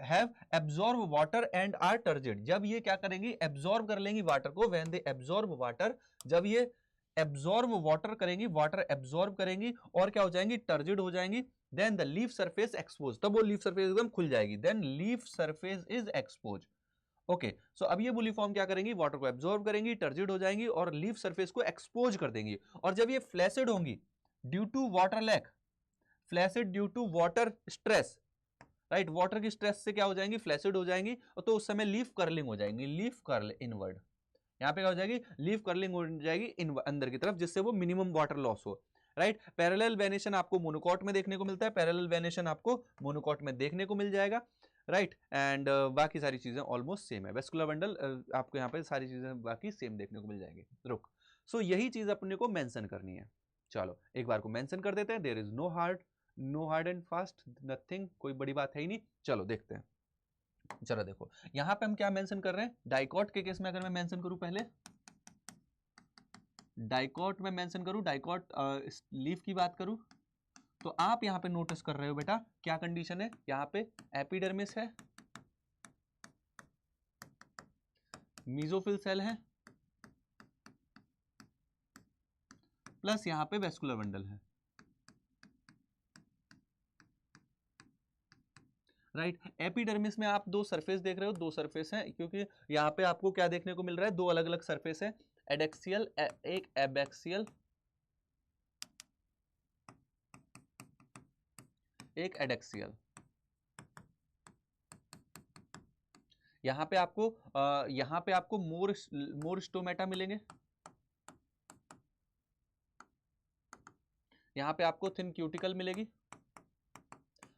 S1: have absorb water and are turgid, जब ये क्या करेंगी, एब्जॉर्ब कर लेंगी वाटर को, when they absorb water, जब ये एब्जॉर्ब वाटर करेंगी, वाटर एब्जॉर्ब करेंगी और क्या हो जाएंगी, टर्जिड हो जाएंगी, then the leaf surface expose, तब वो लीफ सरफेस एकदम खुल जाएगी, then leaf surface is expose. Okay, so अब ये बुलिफॉर्म क्या करेंगी, वाटर को एब्जॉर्ब करेंगी, टर्जिड हो जाएंगी और लीफ सरफेस को एक्सपोज कर देंगी, और जब ये फ्लैसिड होंगी due to water lack, flaccid due to water stress, right, water की स्ट्रेस से क्या हो जाएंगी, फ्लैसिड हो जाएंगी, तो उस समय लीफ कर्लिंग हो जाएंगी, लीफ कर्ल इनवर्ड, यहाँ पे क्या हो जाएगी, लीफ कर्लिंग हो जाएगी अंदर की तरफ, जिससे वो मिनिमम वाटर लॉस हो, राइट। पैरेलल वेनेशन आपको मोनोकॉट में देखने को मिलता है, पैरेलल वेनेशन आपको मोनोकॉट में देखने को मिल जाएगा, राइट। एंड बाकी सारी चीजें ऑलमोस्ट सेम है, वेस्कुलर बंडल आपको यहाँ पे सारी चीजें बाकी सेम देखने को मिल जाएंगी। रुक, सो यही चीज अपने को मेंशन करनी है, चलो एक बार को मेंशन कर देते हैं, there is no hard and fast nothing, कोई बड़ी बात है ही नहीं, चलो देखते हैं। चलो देखो यहां पे हम क्या मेंशन कर रहे हैं, डाइकोट के केस में अगर मैं मेंशन करूं, पहले डाइकोट में मेंशन करूं, डाइकोट लीफ की बात करूं, तो आप यहां पे नोटिस कर रहे हो बेटा क्या कंडीशन है, यहां पे एपिडर्मिस है, मीजोफिल सेल है प्लस यहां पे वेस्कुलर बंडल है, राइट। एपिडर्मिस में आप दो सरफेस देख रहे हो, दो सरफेस हैं, क्योंकि यहाँ पे आपको क्या देखने को मिल रहा है, दो अलग अलग सरफेस है, एडेक्सियल एक एबैक्सियल, एक एडेक्सियल। यहाँ पे आपको मोर स्टोमेटा मिलेंगे, यहाँ पे आपको थिन क्यूटिकल मिलेगी,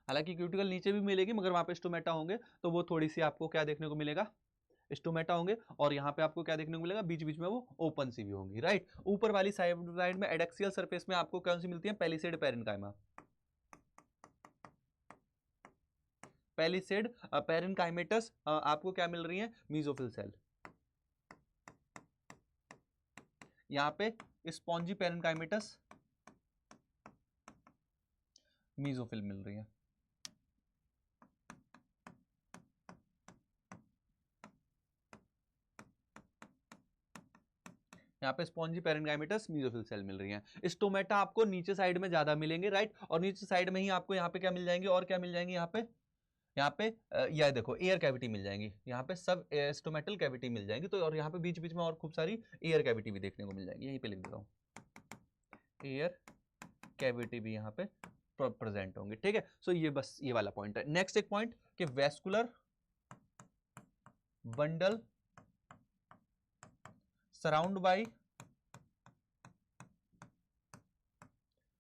S1: हालांकि क्यूटिकल नीचे भी मिलेगी मगर वहां पे स्टोमेटा होंगे तो वो थोड़ी सी आपको क्या देखने को मिलेगा, स्टोमेटा होंगे। और यहाँ पे आपको क्या देखने को मिलेगा, बीच बीच में वो ओपन सी भी होंगी, राइट। ऊपर वाली साइड में एडेक्सियल सरफेस में आपको कौन सी मिलती है, पैलिसेड पैरेन्काइमा, पैलिसेड पैरेन्काइमेटस आपको क्या मिल रही है, मीजोफिल सेल। यहाँ पे स्पॉन्जी पैरेन्काइमेटस, मीजोफिल मिल रही है। यहाँ पे स्पॉन्जी पैरेन्काइमेटस मीजोफिल सेल मिल रही है। स्टोमेटा आपको नीचे साइड में ज्यादा मिलेंगे, राइट। और नीचे साइड में ही आपको यहाँ पे क्या मिल जाएंगे, और क्या मिल जाएंगे यहाँ पे यह देखो एयर कैविटी मिल जाएंगी, यहाँ पे सब स्टोमेटल कैविटी मिल जाएंगी। तो और यहाँ पे बीच बीच में और खूब सारी एयर कैविटी भी देखने को मिल जाएंगी, यहीं पे लिख देता हूँ, एयर कैविटी भी यहाँ पे प्रेजेंट होंगे, ठीक है। सो ये बस ये वाला पॉइंट है। नेक्स्ट एक पॉइंट कि vascular bundle surround by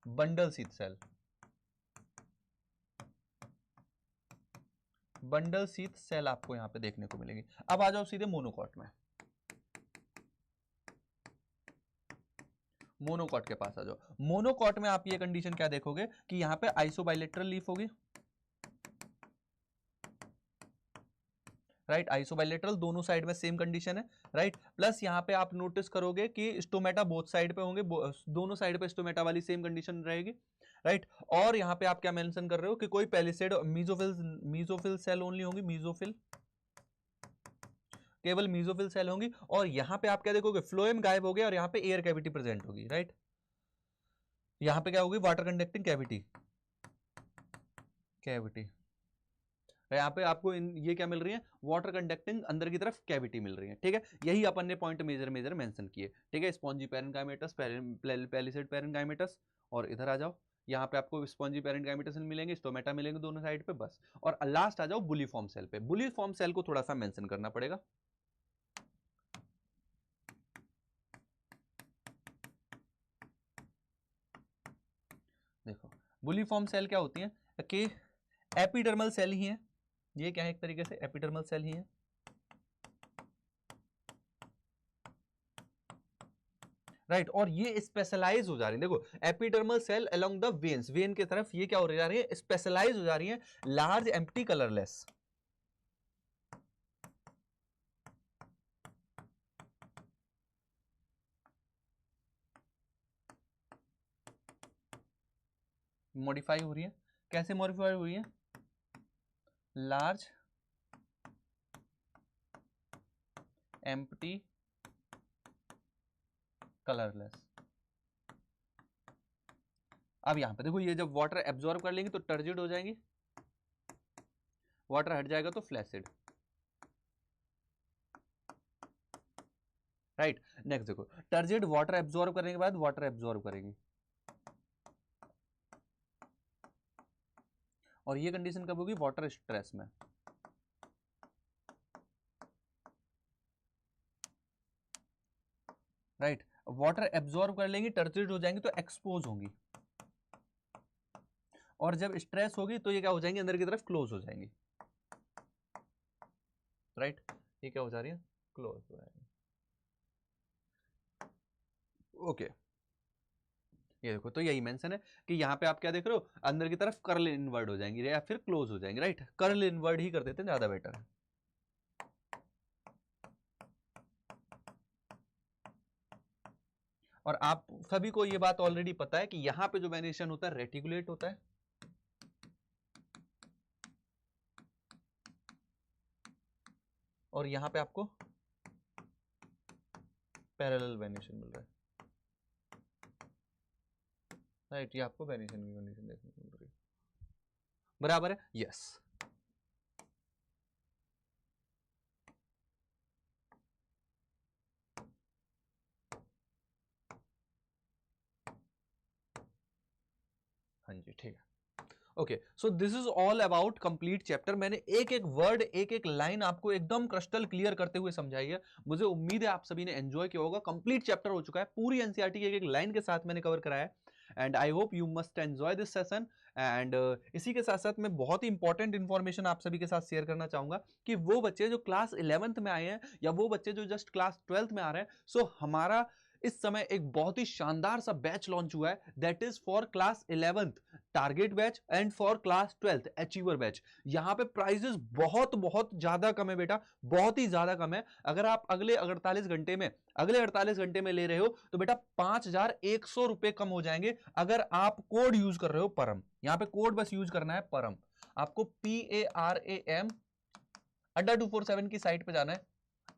S1: bundle sheath cell, bundle sheath cell आपको यहां पे देखने को मिलेगी। अब आ जाओ सीधे मोनोकॉट में, मोनोकॉट के पास आ जाओ। मोनोकॉट में आप ये कंडीशन क्या देखोगे कि यहां पे आइसोबाइलेटरल लीफ होगी, राइट। आइसोबाइलेटरल दोनों साइड में सेम कंडीशन है, राइट। प्लस यहाँ पे आप नोटिस करोगे कि स्टोमेटा बोथ साइड पे होंगे, दोनों साइड पे स्टोमेटा वाली सेम कंडीशन रहेगी, राइट। और यहाँ पे आप क्या मेंशन कर रहे हो कि कोई पैलिसेड मीजोफिल सेल ओनली होंगी, मीजोफिल, केवल मीजोफिल सेल होंगी। और यहाँ पे आप क्या देखोगे, फ्लोएम गायब हो गया और यहाँ पे एयर कैविटी प्रेजेंट होगी, राइट। यहाँ पे क्या होगी, वाटर कंडक्टिंग कैविटी, यहाँ पे आपको ये क्या मिल रही है, वाटर कंडक्टिंग अंदर की तरफ कैविटी मिल रही है, ठीक है। यही अपन ने पॉइंट मेजर मेंशन किए, ठीक है। Spongy parenchymatous, palisade parenchymatous. और इधर आ जाओ, यहाँ पे आपको स्पॉन्जी पैरेन्काइमेटस मिलेंगे, स्टोमेटा मिलेंगे दोनों साइड पे, बस। और लास्ट आ जाओ बुलीफॉर्म सेल पे। बुलीफॉर्म सेल को थोड़ा सा मेंशन करना पड़ेगा, देखो बुलीफॉर्म सेल क्या होती है कि एपिडर्मल सेल ही है, ये क्या है, एक तरीके से एपिडर्मल सेल ही है, राइट। और ये स्पेशलाइज हो जा रही है, देखो epidermal cell along the veins, vein की तरफ ये क्या हो जा रही है, स्पेशलाइज हो जा रही है, लार्ज एम्प्टी कलरलेस, मॉडिफाई हो रही है। कैसे मॉडिफाई हो रही है, लार्ज एम्प्टी कलरलेस। अब यहां पे देखो, ये जब वाटर एब्जॉर्ब कर लेंगी तो टर्जिड हो जाएंगी, वाटर हट जाएगा तो फ्लैसिड, राइट। नेक्स्ट देखो, टर्जिड वाटर एब्जॉर्ब करने के बाद वाटर एब्जॉर्ब करेंगी, और ये कंडीशन कब होगी, वाटर स्ट्रेस में, राइट। वाटर एब्जॉर्ब कर लेंगी, टर्जिड हो जाएंगी तो एक्सपोज होंगी, और जब स्ट्रेस होगी तो ये क्या हो जाएंगी, अंदर की तरफ क्लोज हो जाएंगी, राइट। ये क्या हो जा रही है, क्लोज हो जाएंगी, ओके। ये देखो, तो यही मेंशन है कि यहाँ पे आप क्या देख रहे हो, अंदर की तरफ कर्ल इनवर्ड हो जाएंगी या फिर क्लोज हो जाएंगी, राइट। कर्ल इनवर्ड ही कर देते हैं, ज्यादा बेटर है। और आप सभी को ये बात ऑलरेडी पता है कि यहां पे जो वेरिएशन होता है रेटिकुलेट होता है, और यहां पे आपको पैरेलल वेरिएशन मिल रहा है, राइट, ये आपको वेरिएशन की कंडीशन देखने को मिल रही है, बराबर है, यस। हाँ जी, ठीक है। Okay, so this is all about complete chapter. मैंने एक एक वर्ड, एक एक लाइन आपको एकदम क्रिस्टल क्लियर करते हुए समझाई है। मुझे उम्मीद है आप सभी ने एंजॉय किया होगा। कंप्लीट चैप्टर हो चुका है, पूरी एनसीईआरटी की एक एक लाइन के साथ मैंने कवर कराया है, and I hope you must enjoy this session. And इसी के साथ साथ मैं बहुत ही इंपॉर्टेंट इंफॉर्मेशन आप सभी के साथ शेयर करना चाहूंगा कि वो बच्चे जो क्लास 11th में आए हैं या वो बच्चे जो जस्ट क्लास 12th में आ रहे हैं, सो हमारा इस समय एक बहुत ही शानदार सा बैच लॉन्च हुआ है, that is for class 11th target batch and for class 12th achiever batch. यहां पे प्राइजेस बहुत बहुत ज्यादा कम है बेटा, बहुत ही ज्यादा कम है। अगर आप अगले 48 घंटे में ले रहे हो तो बेटा 5100 रुपए कम हो जाएंगे अगर आप कोड यूज कर रहे हो परम। यहां पे कोड बस यूज करना है परम, आपको PARAM अड्डा 247 की साइट पे जाना है,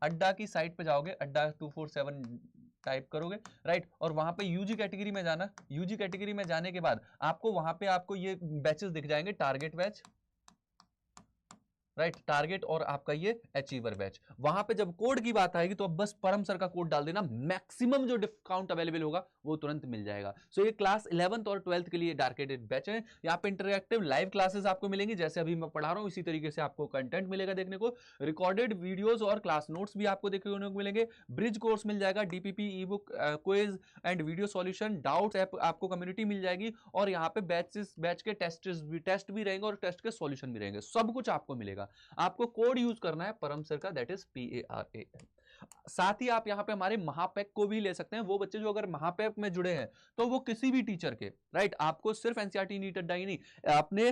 S1: अड्डा की साइट पे जाओगे, अड्डा 247 टाइप करोगे, राइट, और वहां पे यूजी कैटेगरी में जाना। यूजी कैटेगरी में जाने के बाद आपको वहां पे आपको ये बैचेस दिख जाएंगे, टारगेट बैच, राइट, टारगेट और आपका ये अचीवर बैच। वहां पे जब कोड की बात आएगी तो अब बस परम सर का कोड डाल देना, मैक्सिमम जो डिस्काउंट अवेलेबल होगा वो तुरंत मिल जाएगा। सो ये क्लास 11th और 12th के लिए टारगेटेड बैच है। यहाँ पे इंटरैक्टिव लाइव क्लासेस आपको मिलेंगी, जैसे अभी मैं पढ़ा रहा हूँ इसी तरीके से आपको कंटेंट मिलेगा देखने को, रिकॉर्डेड वीडियोस और क्लास नोट्स भी आपको देखने को मिलेंगे, ब्रिज कोर्स मिल जाएगा, DPP E book, quiz and video solution, doubts app आपको कम्युनिटी मिल जाएगी, और यहाँ पे बैच के टेस्ट भी रहेंगे और टेस्ट के सॉल्यूशन भी रहेंगे, सब कुछ आपको मिलेगा। आपको कोड यूज करना है परम सर का, दैट इज PARAM। साथ ही आप यहां पे हमारे महापैक को भी ले सकते हैं। वो बच्चे जो अगर महापैक में जुड़े हैं तो वो किसी भी टीचर के, राइट, आपको सिर्फ एनसीईआरटी नीट अड्डा ही नहीं, अपने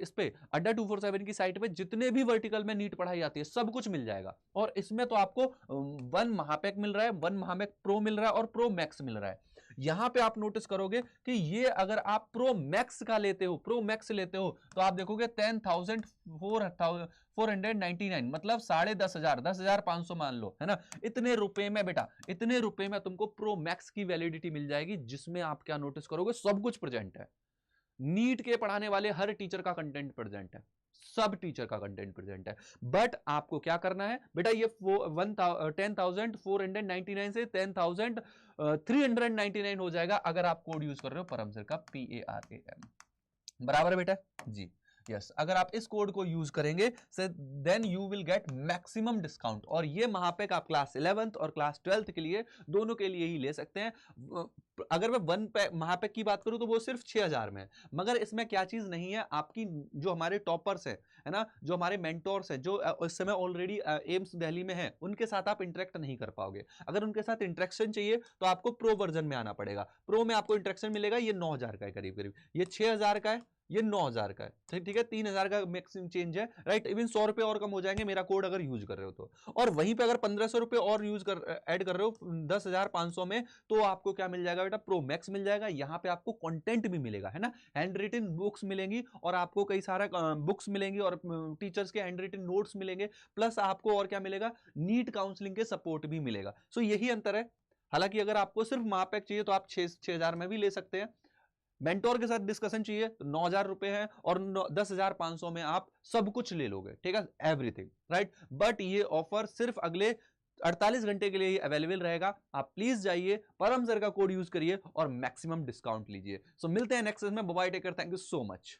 S1: इस पे अड्डा 247 की साइट पे जितने भी वर्टिकल में नीट पढ़ाई जाती है सब कुछ मिल जाएगा। और इसमें तो आपको 1 महापैक मिल रहा है, 1 महापैक प्रो मिल रहा है और प्रो मैक्स मिल रहा है। यहां पे आप नोटिस करोगे कि ये अगर आप प्रो मैक्स का लेते हो, प्रो मैक्स लेते हो तो आप देखोगे 10,499, मतलब 10,500, 10,500 मान लो, है ना। इतने रुपए में बेटा, इतने रुपए में तुमको प्रो मैक्स की वैलिडिटी मिल जाएगी, जिसमें आप क्या नोटिस करोगे, सब कुछ प्रेजेंट है। नीट के पढ़ाने वाले हर टीचर का कंटेंट प्रेजेंट है, सब टीचर का कंटेंट प्रेजेंट है। बट आपको क्या करना है बेटा, ये 10,499 से 10,399 हो जाएगा अगर आप कोड यूज कर रहे हो परम सर का PARAM, बराबर है बेटा जी, यस। अगर आप इस कोड को यूज करेंगे then you will get maximum discount. और ये महापैक आप क्लास 11th और क्लास 12th के लिए, दोनों के लिए ही ले सकते हैं। अगर मैं महापैक की बात करूं तो वो सिर्फ 6,000 में है, मगर इसमें क्या चीज नहीं है, आपकी जो हमारे टॉपर्स है ना, जो हमारे मेंटोर्स है, जो इस समय ऑलरेडी एम्स दिल्ली में है, उनके साथ आप इंटरेक्ट नहीं कर पाओगे। अगर उनके साथ इंटरेक्शन चाहिए तो आपको प्रो वर्जन में आना पड़ेगा। प्रो में आपको इंटरेक्शन मिलेगा, ये 9,000 का है करीब करीब, ये 6,000 का है, ये 9,000 का है, ठीक है, 3,000 का मैक्सिमम चेंज है, राइट। इवन 100 रुपए और कम हो जाएंगे मेरा कोड अगर यूज कर रहे हो तो। और वहीं पे अगर 1,500 रुपए और यूज कर ऐड कर रहे हो 10,500 में, तो आपको क्या मिल जाएगा बेटा, प्रो मैक्स मिल जाएगा। यहाँ पे आपको कंटेंट भी मिलेगा, है ना, हैंड रिटन बुक्स मिलेंगी, और आपको कई सारा बुक्स मिलेंगी, और टीचर्स के हैंड रिटन नोट्स मिलेंगे, प्लस आपको और क्या मिलेगा, नीट काउंसलिंग के सपोर्ट भी मिलेगा। सो यही अंतर है। हालांकि अगर आपको सिर्फ महापैक चाहिए तो आप 6,000 में भी ले सकते हैं, मेंटोर के साथ डिस्कशन चाहिए तो 9,000 रुपए है, और 10,500 में आप सब कुछ ले लोगे, ठीक है, एवरीथिंग, राइट। बट ये ऑफर सिर्फ अगले 48 घंटे के लिए ही अवेलेबल रहेगा। आप प्लीज जाइए, परम सर का कोड यूज करिए और मैक्सिमम डिस्काउंट लीजिए। सो मिलते हैं नेक्स्ट में, bye bye, take care, thank you so much.